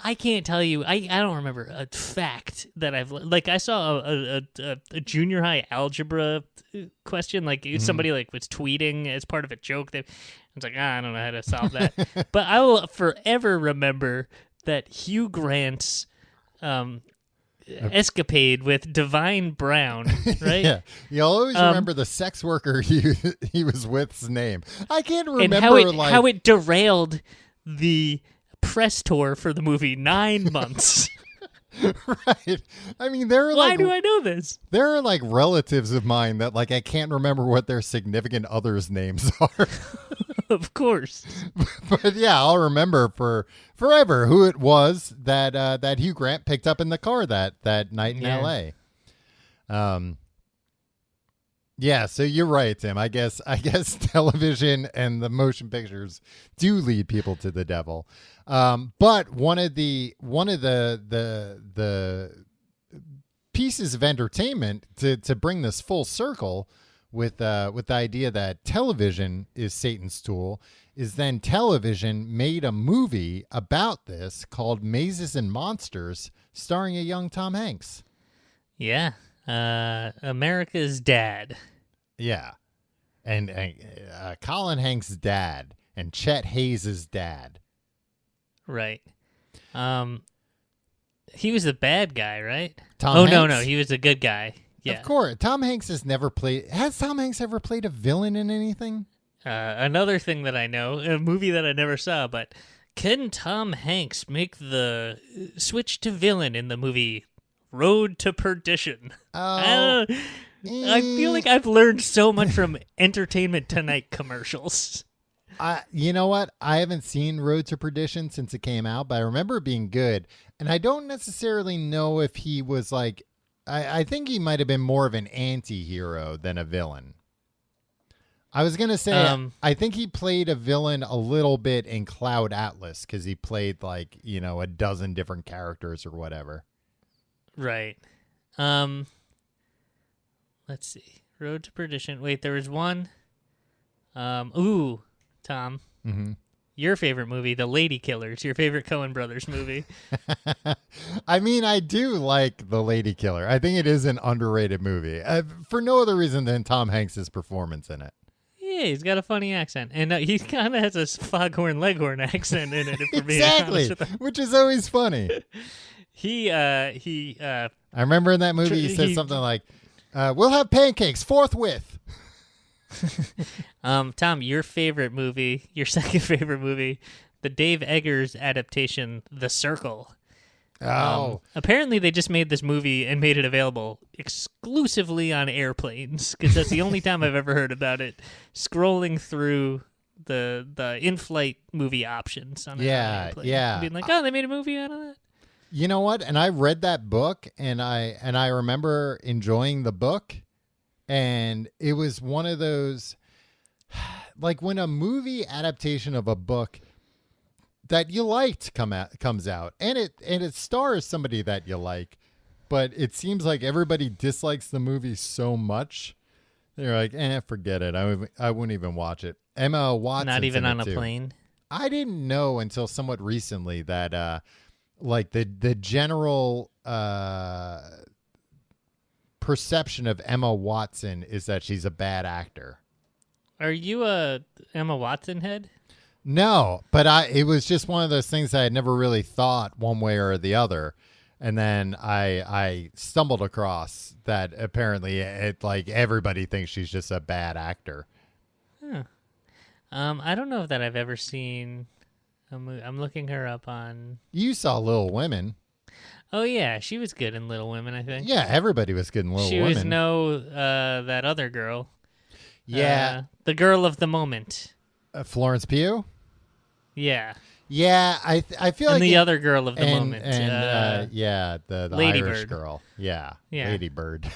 I can't tell you. I don't remember a fact that I've like. I saw a junior high algebra question. Like somebody like was tweeting as part of a joke. I was like, I don't know how to solve that. But I will forever remember that Hugh Grant's escapade with Divine Brown. Right? Yeah, you'll always remember the sex worker he was with's name. I can't remember and how it derailed the press tour for the movie 9 months. Right. I mean, why do I know this? There are like relatives of mine that like I can't remember what their significant others' names are. Of course. But yeah, I'll remember for forever who it was that Hugh Grant picked up in the car that night in LA. Yeah, so you're right, Tim. I guess television and the motion pictures do lead people to the devil. But one of the pieces of entertainment to bring this full circle with the idea that television is Satan's tool is then television made a movie about this called Mazes and Monsters, starring a young Tom Hanks. Yeah. America's Dad. Yeah. And Colin Hanks' dad and Chet Hayes' dad. Right. He was the bad guy, right? Tom Hanks? No, he was the good guy. Yeah. Of course. Tom Hanks has never played... Has Tom Hanks ever played a villain in anything? Another thing that I know, a movie that I never saw, but can Tom Hanks make the switch to villain in the movie Road to Perdition? Oh... I feel like I've learned so much from Entertainment Tonight commercials. You know what? I haven't seen Road to Perdition since it came out, but I remember it being good. And I don't necessarily know if he was like... I think he might have been more of an anti-hero than a villain. I was going to say, I think he played a villain a little bit in Cloud Atlas because he played like, a dozen different characters or whatever. Right. Let's see. Road to Perdition. Wait, there was one. Tom. Mm-hmm. Your favorite movie, The Lady Killers. Your favorite Coen Brothers movie. I mean, I do like The Lady Killer. I think it is an underrated movie for no other reason than Tom Hanks' performance in it. Yeah, he's got a funny accent, and he kind of has a Foghorn Leghorn accent in it. If we're being exactly, honest with him. Which is always funny. I remember in that movie he said something like, "We'll have pancakes forthwith." Tom, your favorite movie, your second favorite movie, the Dave Eggers adaptation, The Circle. Oh. Apparently they just made this movie and made it available exclusively on airplanes, because that's the only time I've ever heard about it. Scrolling through the in-flight movie options on an airplane. Yeah. Being like, oh, they made a movie out of that? You know what? And I read that book, and I remember enjoying the book. And it was one of those, like when a movie adaptation of a book that you liked comes out, and it stars somebody that you like, but it seems like everybody dislikes the movie so much, they're like, forget it. I wouldn't even watch it. Emma Watson, not even on a plane. I didn't know until somewhat recently that like the general perception of Emma Watson is that she's a bad actor. Are you a Emma Watson head? No, but it was just one of those things that I had never really thought one way or the other. And then I stumbled across that apparently like everybody thinks she's just a bad actor. Huh. I don't know that I've ever seen a movie. I'm looking her up on... You saw Little Women. Oh, yeah. She was good in Little Women, I think. Yeah, everybody was good in Little Women. She was that other girl. Yeah. The girl of the moment. Florence Pugh? Yeah. Yeah, I feel and like the other girl of the moment, the Lady Irish Bird. girl, yeah, Yeah. Lady Bird.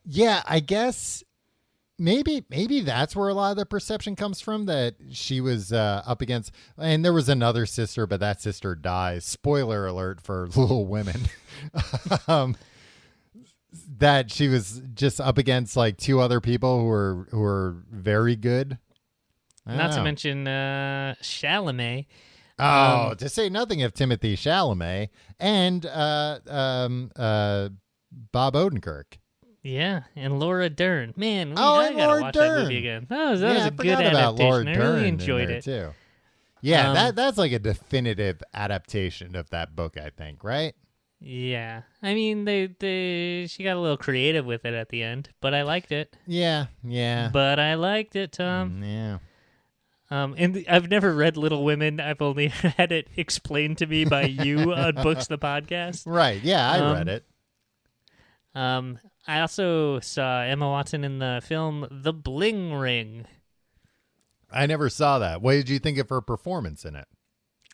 Yeah, I guess maybe that's where a lot of the perception comes from, that she was up against, and there was another sister, but that sister dies. Spoiler alert for Little Women. That she was just up against like two other people who were very good. Not to mention Chalamet. To say nothing of Timothy Chalamet and Bob Odenkirk. Yeah, and Laura Dern. Man, I gotta Laura watch Dern. that movie again. That was a good forgot about Laura adaptation. I Dern really in enjoyed there it too. Yeah, that's like a definitive adaptation of that book, I think, right? Yeah, I mean, she got a little creative with it at the end, but I liked it. Yeah. But I liked it, Tom. Yeah. And I've never read Little Women. I've only had it explained to me by you on Books the Podcast. Right. Yeah, I read it. I also saw Emma Watson in the film The Bling Ring. I never saw that. What did you think of her performance in it?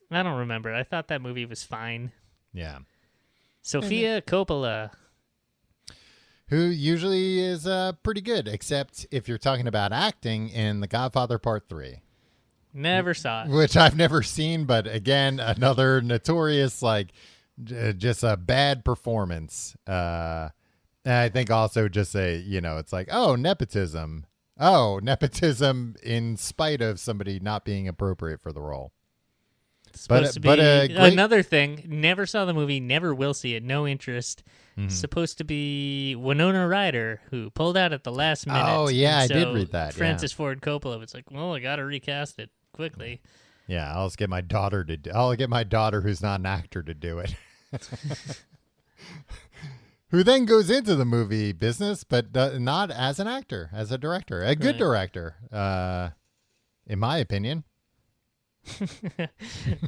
I don't remember. I thought that movie was fine. Yeah. Sofia Coppola. Who usually is pretty good, except if you're talking about acting in The Godfather Part 3. Never saw it. Which I've never seen, but again, another notorious, just a bad performance. And I think also just it's like, nepotism. Oh, nepotism in spite of somebody not being appropriate for the role. Supposed to be another thing. Never saw the movie. Never will see it. No interest. Mm-hmm. Supposed to be Winona Ryder, who pulled out at the last minute. Oh yeah, I did read that. Francis Ford Coppola was like, "Well, I got to recast it quickly." Yeah, I'll get my daughter I'll get my daughter, who's not an actor, to do it. Who then goes into the movie business, but not as an actor, as a director, a good director, in my opinion.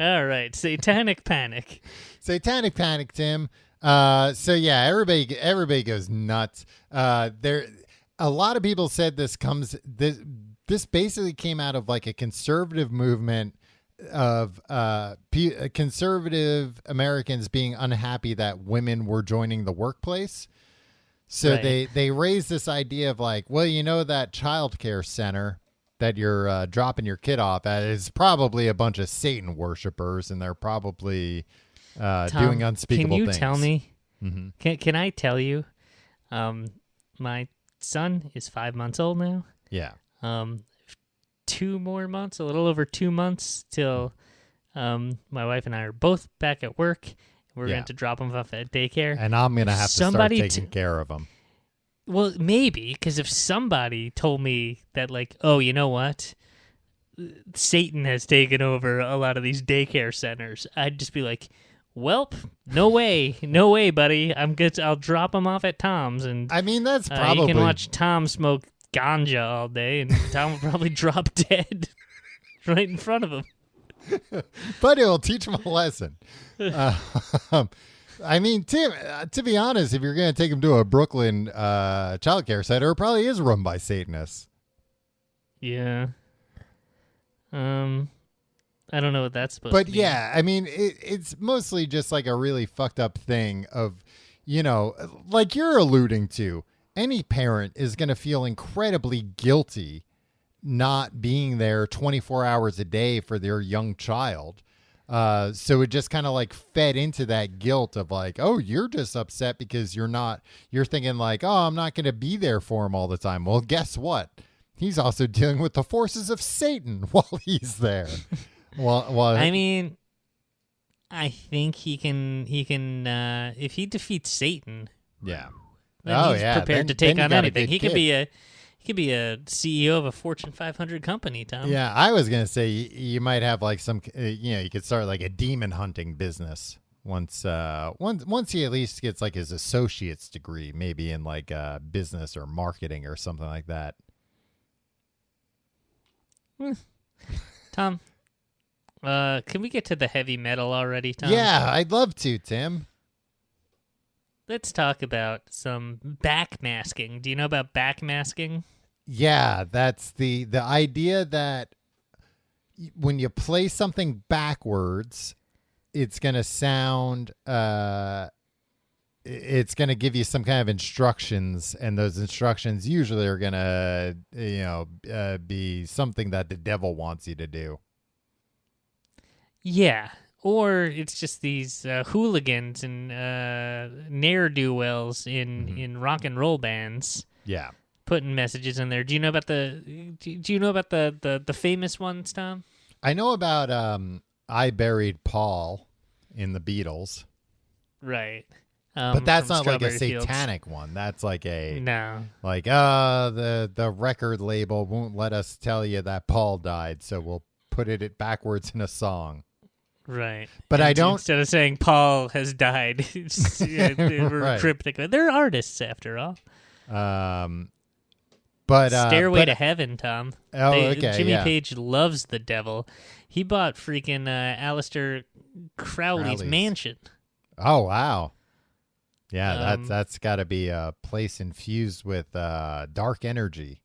All right, Satanic Panic. Satanic Panic, Tim. So yeah, everybody goes nuts. A lot of people said this basically came out of like a conservative movement of conservative Americans being unhappy that women were joining the workplace. So right. they raised this idea of like, well, that child care center that you're dropping your kid off at is probably a bunch of Satan worshipers, and they're probably Tom, doing unspeakable things. Can you tell me? Mm-hmm. Can I tell you? My son is 5 months old now. Yeah. 2 more months, a little over 2 months till my wife and I are both back at work. We're going to drop him off at daycare. And I'm going to have to start taking care of him. Well, maybe, because if somebody told me that, like, oh, you know what? Satan has taken over a lot of these daycare centers, I'd just be like, welp, no way, buddy. I'll drop him off at Tom's, and I mean, that's probably you can watch Tom smoke ganja all day, and Tom will probably drop dead right in front of him. But it'll teach him a lesson. I mean, Tim, to be honest, if you're going to take him to a Brooklyn childcare center, it probably is run by Satanists. Yeah. I don't know what that's supposed to be. But yeah, I mean, it's mostly just like a really fucked up thing of, like you're alluding to, any parent is going to feel incredibly guilty not being there 24 hours a day for their young child. So it just kind of like fed into that guilt of like, oh, you're just upset because you're thinking like, oh, I'm not going to be there for him all the time. Well, guess what? He's also dealing with the forces of Satan while he's there. Well, I mean, I think he can, if he defeats Satan. Yeah. Then he's prepared to take on anything. He could be a CEO of a Fortune 500 company, Tom. Yeah, I was gonna say you might have like some, you could start like a demon hunting business once he at least gets like his associate's degree, maybe in like business or marketing or something like that. Tom, can we get to the heavy metal already, Tom? Yeah, I'd love to, Tim. Let's talk about some backmasking. Do you know about backmasking? Yeah, that's the idea that when you play something backwards, it's going to sound, it's going to give you some kind of instructions, and those instructions usually are going to, be something that the devil wants you to do. Yeah. Or it's just these hooligans and ne'er-do-wells in rock and roll bands. Yeah. Putting messages in there. Do you know about the famous ones, Tom? I know about I Buried Paul in the Beatles. Right. But that's not like a Fields. satanic one. That's like a no. Like the record label won't let us tell you that Paul died, so we'll put it backwards in a song. Right. But I don't. Instead of saying Paul has died, we're right. cryptic. They're artists after all. But Stairway to Heaven, Tom. Oh, okay. Jimmy Page loves the devil. He bought freaking Aleister Crowley's mansion. Oh wow. Yeah, that's got to be a place infused with dark energy.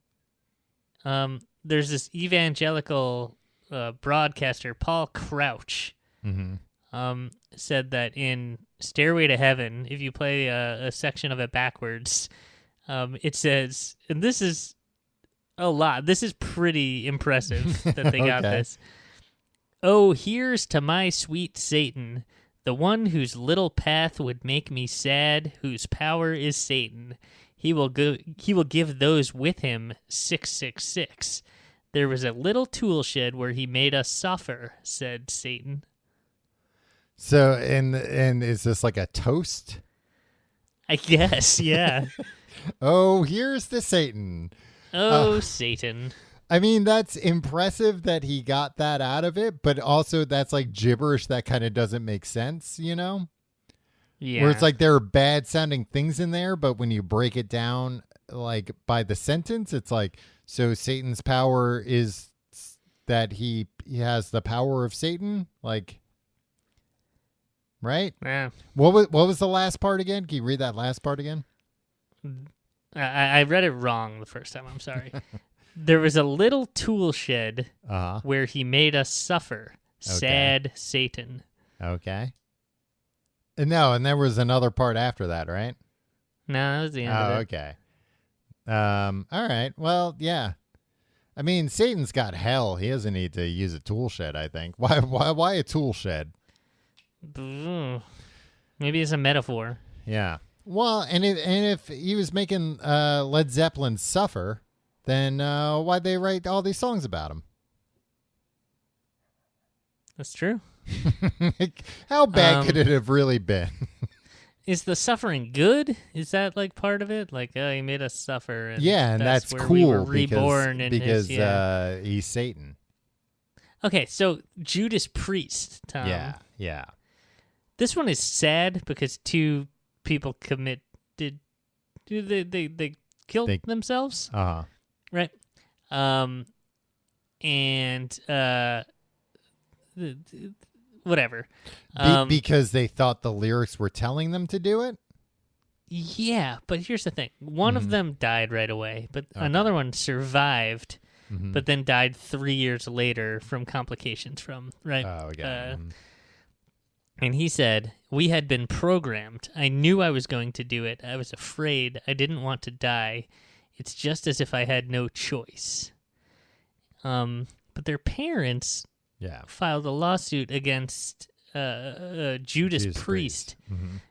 There's this evangelical broadcaster, Paul Crouch, said that in Stairway to Heaven, if you play a section of it backwards, it says, and this is a lot. This is pretty impressive that they got this. Oh, here's to my sweet Satan, the one whose little path would make me sad, whose power is Satan. He will give those with him 666. There was a little tool shed where he made us suffer, said Satan. So, and is this like a toast? I guess, yeah. Oh, here's the Satan. Oh, Satan. I mean, that's impressive that he got that out of it, but also that's like gibberish that kind of doesn't make sense, Yeah. Where it's like there are bad sounding things in there, but when you break it down like by the sentence, it's like, so Satan's power is that he has the power of Satan, like, right? Yeah. What was the last part again? Can you read that last part again? I read it wrong the first time. I'm sorry. There was a little tool shed where he made us suffer. Okay. Sad Satan. Okay. And there was another part after that, right? No, that was the end of it. Okay. All right. Well, yeah. I mean, Satan's got hell. He doesn't need to use a tool shed, I think. Why a tool shed? Maybe it's a metaphor. Yeah. Well, and if he was making Led Zeppelin suffer, then why'd they write all these songs about him? That's true. How bad could it have really been? Is the suffering good? Is that like part of it? Like, he made us suffer. And yeah, and that's where cool we were reborn because he's Satan. Okay, so Judas Priest, Tom. Yeah. This one is sad because two people they killed themselves. Right. Whatever. Because they thought the lyrics were telling them to do it? Yeah, but here's the thing. One of them died right away, but another one survived, but then died 3 years later from complications right? Oh, okay. And he said, we had been programmed. I knew I was going to do it. I was afraid. I didn't want to die. It's just as if I had no choice. But their parents filed a lawsuit against Judas Priest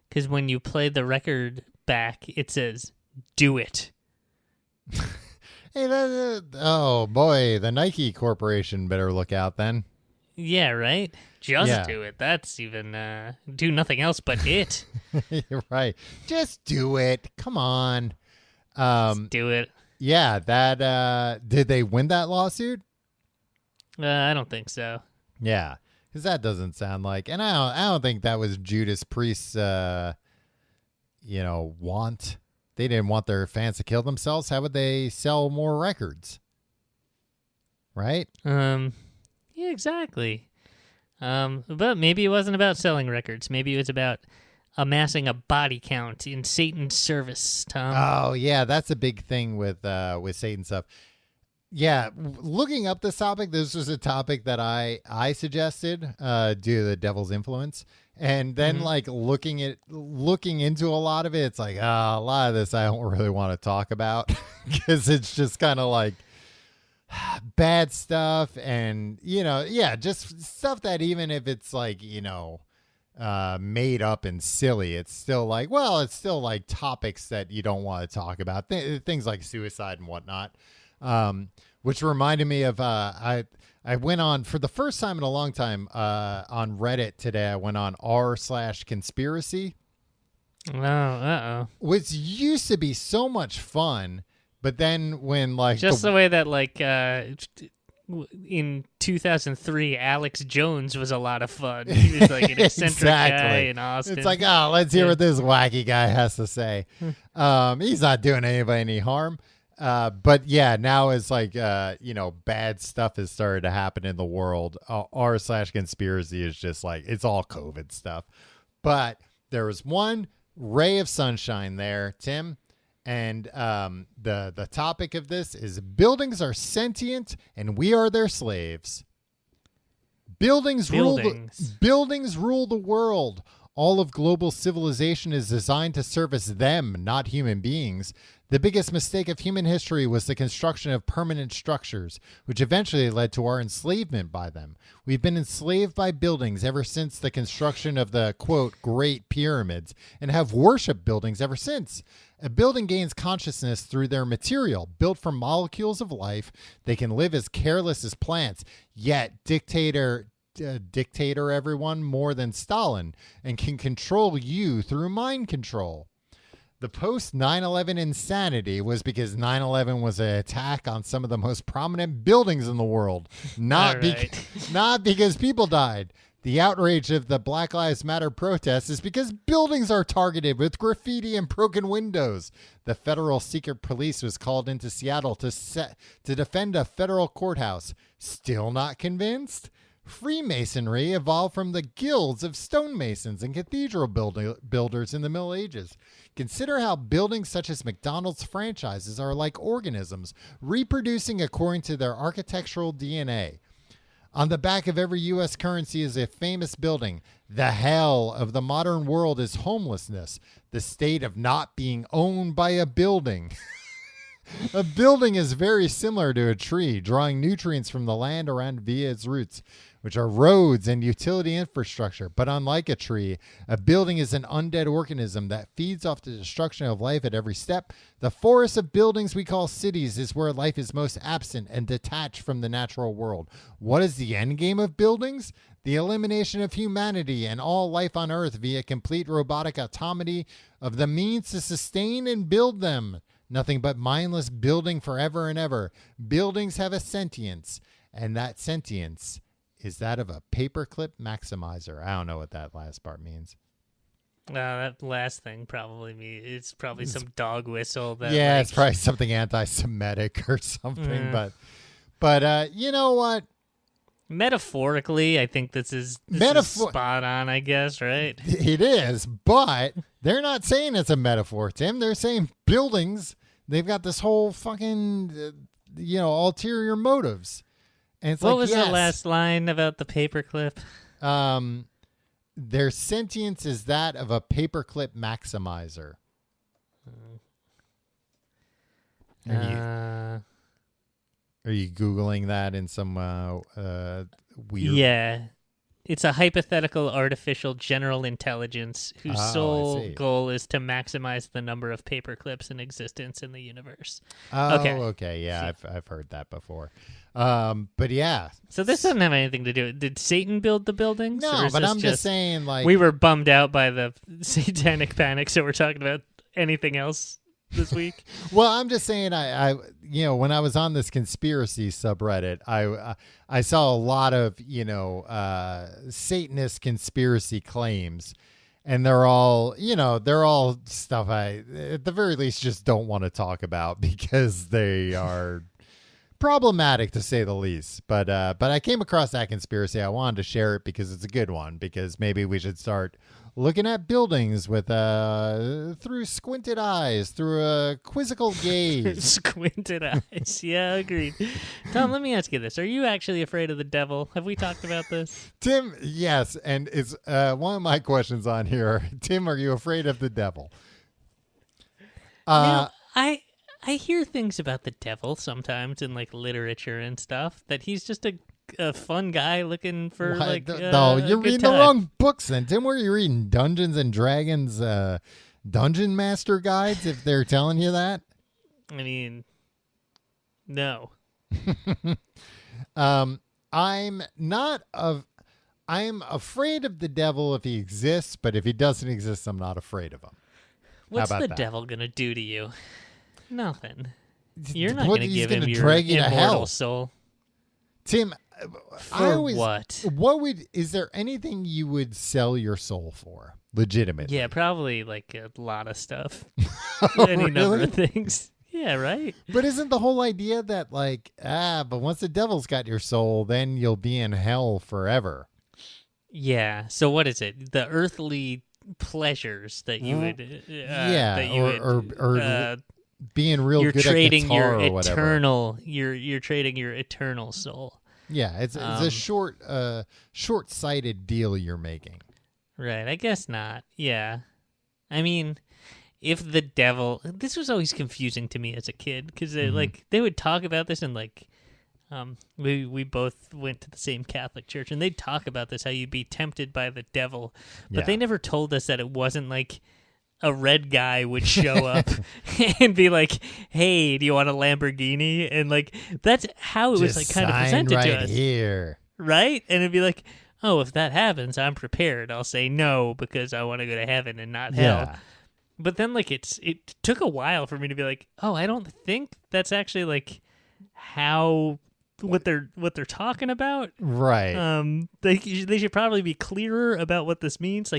because when you play the record back, it says, do it. Hey, oh boy, the Nike Corporation better look out then. Yeah, right? Just do it. That's even, do nothing else but it. You're right. Just do it. Come on. Just do it. Yeah, did they win that lawsuit? I don't think so. Yeah, because that doesn't sound like, and I don't think that was Judas Priest's, want. They didn't want their fans to kill themselves. How would they sell more records? Right? Yeah, exactly. But maybe it wasn't about selling records. Maybe it was about amassing a body count in Satan's service, Tom. Oh, yeah, that's a big thing with Satan stuff. Yeah, looking up this topic, this was a topic that I suggested due to the devil's influence. And then like looking into a lot of it, it's like, a lot of this I don't really want to talk about because it's just kind of like bad stuff. And, just stuff that even if it's like, made up and silly, it's still like, well, it's still like topics that you don't want to talk about. Things like suicide and whatnot. Which reminded me of, I went on for the first time in a long time on Reddit today. I went on r/conspiracy. Oh, which used to be so much fun, but then when like just the way that like in 2003, Alex Jones was a lot of fun. He was like an eccentric guy in Austin. It's like, let's hear what this wacky guy has to say. He's not doing anybody any harm. But yeah, now it's like, bad stuff has started to happen in the world. r/conspiracy is just like, it's all COVID stuff. But there was one ray of sunshine there, Tim. And the topic of this is buildings are sentient and we are their slaves. Buildings rule the world. All of global civilization is designed to service them, not human beings. The biggest mistake of human history was the construction of permanent structures, which eventually led to our enslavement by them. We've been enslaved by buildings ever since the construction of the, quote, Great Pyramids, and have worshipped buildings ever since. A building gains consciousness through their material. Built from molecules of life, they can live as careless as plants, yet dictator everyone more than Stalin, and can control you through mind control. The post 9/11 insanity was because 9/11 was an attack on some of the most prominent buildings in the world, not because people died. The outrage of the Black Lives Matter protests is because buildings are targeted with graffiti and broken windows. The federal secret police was called into Seattle to defend a federal courthouse. Still not convinced? Freemasonry evolved from the guilds of stonemasons and cathedral builders in the Middle Ages. Consider how buildings such as McDonald's franchises are like organisms, reproducing according to their architectural DNA. On the back of every U.S. currency is a famous building. The hell of the modern world is homelessness, the state of not being owned by a building. A building is very similar to a tree, drawing nutrients from the land around via its roots, which are roads and utility infrastructure. But unlike a tree, a building is an undead organism that feeds off the destruction of life at every step. The forest of buildings we call cities is where life is most absent and detached from the natural world. What is the end game of buildings? The elimination of humanity and all life on Earth via complete robotic autonomy of the means to sustain and build them. Nothing but mindless building forever and ever. Buildings have a sentience, and that sentience is that of a paperclip maximizer. I don't know what that last part means. That last thing it's probably some dog whistle. That it's probably something anti-Semitic or something. But you know what? Metaphorically, I think this is spot on, I guess, right? It is, but they're not saying it's a metaphor, Tim. They're saying buildings, they've got this whole fucking, ulterior motives. And it's what was the last line about the paperclip? Their sentience is that of a paperclip maximizer. Are you Googling that in some weird... Yeah. It's a hypothetical artificial general intelligence whose sole goal is to maximize the number of paperclips in existence in the universe. Oh, okay. Yeah, I've heard that before. But yeah. So this doesn't have anything to do with... Did Satan build the buildings? No, but I'm just saying, like... We were bummed out by the satanic panic, so we're talking about anything else this week. Well, I'm just saying, I when I was on this conspiracy subreddit, I saw a lot of Satanist conspiracy claims, and they're all stuff I at the very least just don't want to talk about because they are problematic to say the least. But I came across that conspiracy. I wanted to share it because it's a good one. Because maybe we should start looking at buildings with through squinted eyes, through a quizzical gaze. Squinted eyes. Yeah, agreed. Tom, let me ask you this: are you actually afraid of the devil? Have we talked about this? Tim, yes, and it's one of my questions on here. Tim, are you afraid of the devil? I hear things about the devil sometimes in like literature and stuff, that he's just a fun guy looking for no, you're reading the wrong books then, Tim. Where are you reading? Dungeons and Dragons Dungeon Master guides, if they're telling you that? I mean, no. I'm afraid of the devil if he exists, but if he doesn't exist, I'm not afraid of him. What's the devil gonna do to you? Nothing. You're not going to give him your immortal soul. Tim, what? Is there anything you would sell your soul for? Legitimately? Yeah, probably like a lot of stuff. Any number of things. Yeah, right? But isn't the whole idea that but once the devil's got your soul, then you'll be in hell forever? Yeah. So what is it? The earthly pleasures that you would being real good at guitar or whatever. You're trading your eternal soul. Yeah, it's a short-sighted deal you're making. Right, I guess not. Yeah. I mean, if the devil, this was always confusing to me as a kid, because they would talk about this, and we both went to the same Catholic church, and they'd talk about this, how you'd be tempted by the devil, but they never told us that it wasn't like a red guy would show up and be like, "Hey, do you want a Lamborghini?" And that's how it was kind of presented right to us here, right? And it'd be like, "Oh, if that happens, I'm prepared. I'll say no because I want to go to heaven and not hell." Yeah. But then it took a while for me to be like, "Oh, I don't think that's actually how what they're talking about." Right. They should probably be clearer about what this means.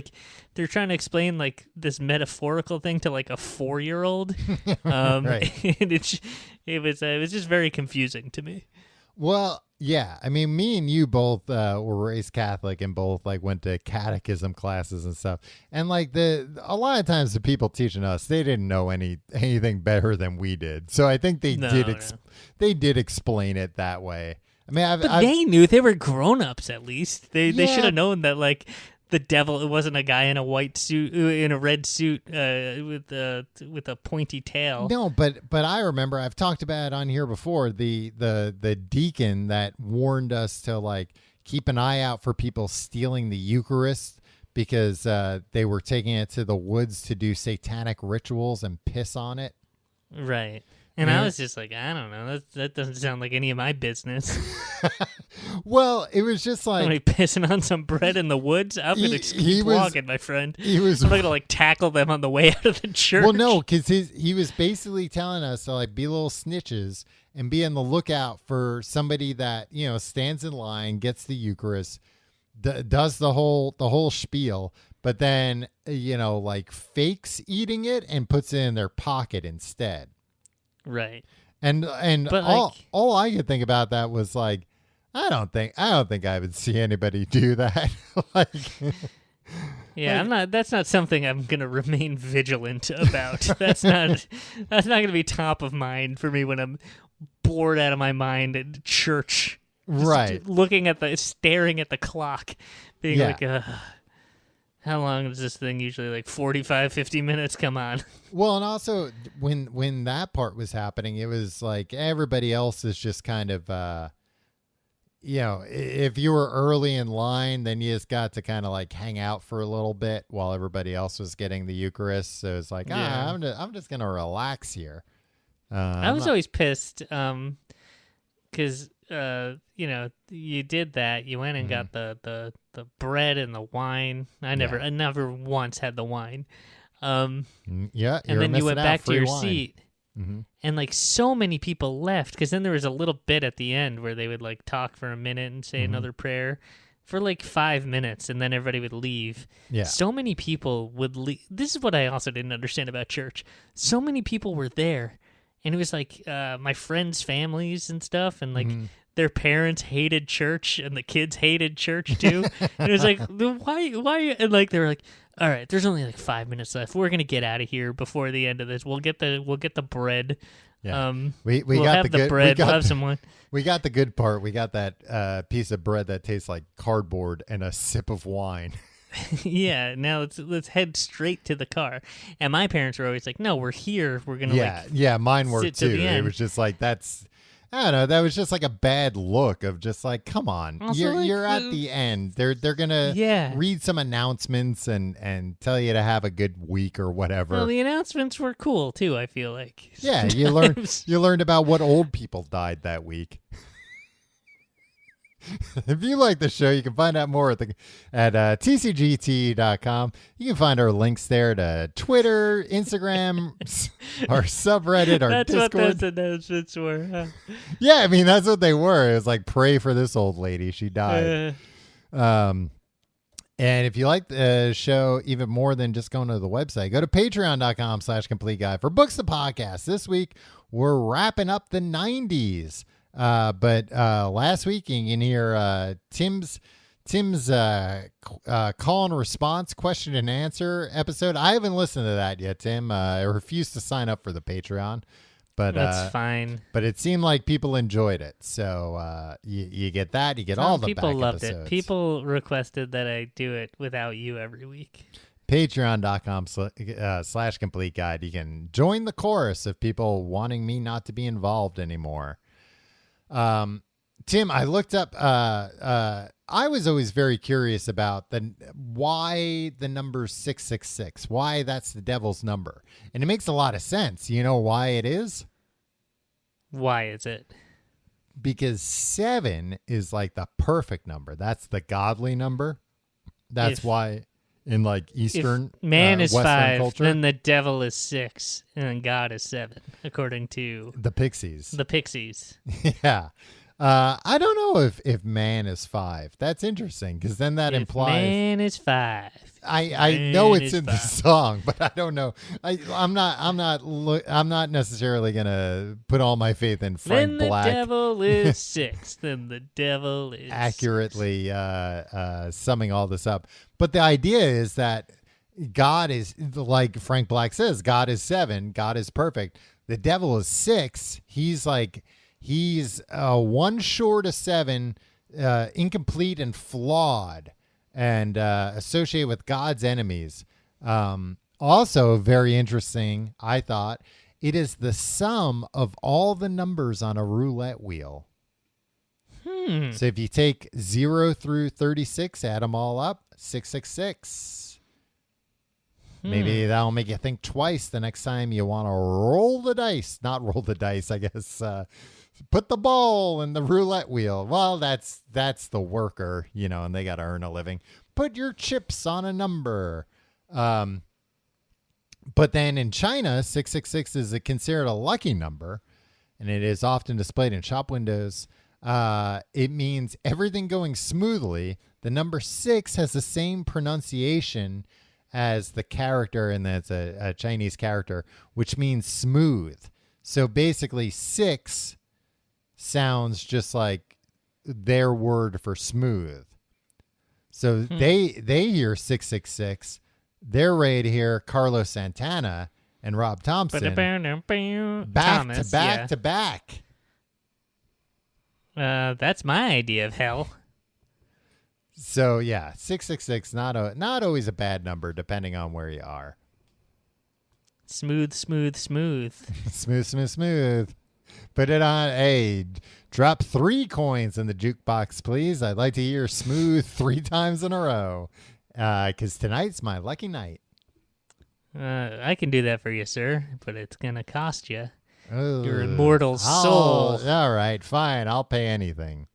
They're trying to explain this metaphorical thing to a 4-year-old. Right. And it was just very confusing to me. Well, yeah. I mean, me and you both were raised Catholic and both went to catechism classes and stuff. And a lot of times the people teaching us, they didn't know anything better than we did. So I think they did explain it that way. I mean, they knew. They were grown-ups at least. They should have known that the devil, it wasn't a guy in a white suit, in a red suit with a pointy tail. No, but I remember, I've talked about it on here before, the deacon that warned us to keep an eye out for people stealing the Eucharist because they were taking it to the woods to do satanic rituals and piss on it. Right. And I was just I don't know. That doesn't sound like any of my business. Well, it was just somebody pissing on some bread in the woods. I'm going to keep walking, my friend. I'm not going to tackle them on the way out of the church. Well, no, because he was basically telling us to be little snitches and be on the lookout for somebody that stands in line, gets the Eucharist, does the whole spiel, but then fakes eating it and puts it in their pocket instead. Right. And but all I could think about that was I don't think I would see anybody do that. Yeah, that's not something I'm going to remain vigilant about. That's not going to be top of mind for me when I'm bored out of my mind at church. Right. Staring at the clock, being how long does this thing usually 45, 50 minutes come on? Well, and also when that part was happening, it was everybody else is just kind of, if you were early in line, then you just got to kind of hang out for a little bit while everybody else was getting the Eucharist. So it's I'm just going to relax here. I was always pissed because, you did that. You went and got the bread and the wine. I never once had the wine. And then you went back to your seat. Mm-hmm. And so many people left, because then there was a little bit at the end where they would talk for a minute and say another prayer for 5 minutes, and then everybody would leave. Yeah. So many people would leave. This is what I also didn't understand about church. So many people were there, and it was like my friends' families and stuff, and like their parents hated church, and the kids hated church too. And it was like, why? And like they were like, all right, there's only like 5 minutes left. We're gonna get out of here before the end of this. We'll get the bread. Yeah. We'll got have the bread. We'll have some wine. We got the good part. We got that piece of bread that tastes like cardboard and a sip of wine. Yeah, now let's head straight to the car. And my parents were always like, "No, we're here. We're gonna mine were sit too. to the end." It was just like I don't know. That was just like a bad look of just like, come on, Also, you're at the end. They're gonna read some announcements and tell you to have a good week or whatever. Well, the announcements were cool too. I feel like you learned about what old people died that week. If you like the show, you can find out more at tcgt.com. You can find our links there to Twitter, Instagram, our subreddit, our That's Discord. what those announcements were. Huh? Yeah, I mean, that's what they were. It was like, pray for this old lady. She died. And if you like the show even more than just going to the website, go to patreon.com/complete guide for Books the Podcast. This week, we're wrapping up the 90s. But last week you can hear Tim's call and response question and answer episode. I haven't listened to that yet, Tim. I refused to sign up for the Patreon, but that's fine. But it seemed like people enjoyed it, so you get that. You get all the people back loved episodes. it. People requested that I do it without you every week. Patreon.com/complete guide. You can join the chorus of people wanting me not to be involved anymore. Tim, I looked up, I was always very curious about why the number 666, why that's the devil's number. And it makes a lot of sense. You know why it is? Why is it? Because 7 is like the perfect number. That's the godly number. That's why in like Eastern, if man is Western 5, culture, then the devil is 6, and then God is 7, according to the Pixies. Yeah. I don't know if man is 5. That's interesting because then that implies man is 5. I know it's in the song, but I don't know. I'm not necessarily gonna put all my faith in Frank Black. Then the devil is 6. Then the devil is accurately summing all this up. But the idea is that God is, like Frank Black says, God is 7. God is perfect. The devil is 6. He's one short of 7, incomplete and flawed, and associated with God's enemies. Also very interesting, I thought, it is the sum of all the numbers on a roulette wheel. So if you take 0 through 36, add them all up, 666. Maybe that'll make you think twice the next time you want to roll the dice. Not roll the dice, I guess. Put the ball in the roulette wheel. Well, that's the worker, and they got to earn a living. Put your chips on a number. But then in China, 666 is considered a lucky number, and it is often displayed in shop windows. It means everything going smoothly. The number 6 has the same pronunciation as the character, and that's a Chinese character, which means smooth. So basically 6 sounds just like their word for smooth. So they hear 666. They're ready to hear Carlos Santana and Rob Thompson back to back. That's my idea of hell. So yeah, 666 not always a bad number depending on where you are. Smooth. Smooth. Put it on. Hey, drop 3 coins in the jukebox, please. I'd like to hear smooth 3 times in a row. Because tonight's my lucky night. I can do that for you, sir, but it's gonna cost you your immortal soul. All right, fine. I'll pay anything.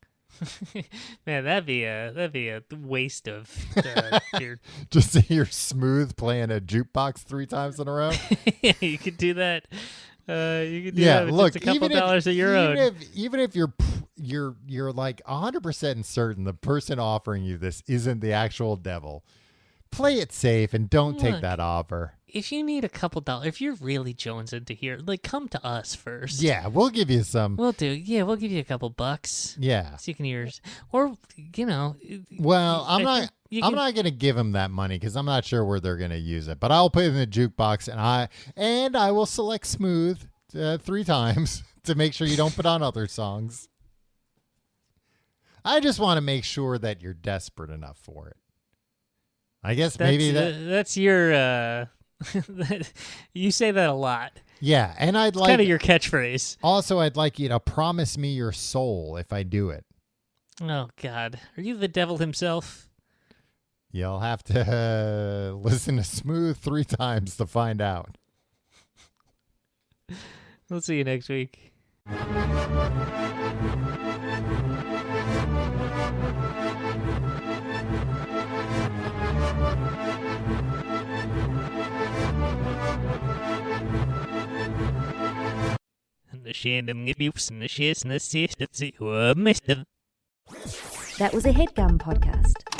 Man, that'd be a waste of your. Just to hear smooth playing a jukebox 3 times in a row. Yeah, you could do that. You could do that with just a couple dollars of your own. Even if you're like 100% certain the person offering you this isn't the actual devil, play it safe and don't take that offer. If you need a couple dollars, if you're really jonesing to hear, like, come to us first. Yeah, we'll give you some. We'll give you a couple bucks. Yeah. So you can hear, or, Well, I'm not going to give them that money because I'm not sure where they're going to use it. But I'll put it in the jukebox, and I will select Smooth 3 times to make sure you don't put on other songs. I just want to make sure that you're desperate enough for it. I guess that's your you say that a lot. Yeah, and It's kind of your catchphrase. Also, I'd like you to promise me your soul if I do it. Oh God, are you the devil himself? You'll have to listen to Smooth 3 times to find out. We'll see you next week. That was a HeadGum podcast.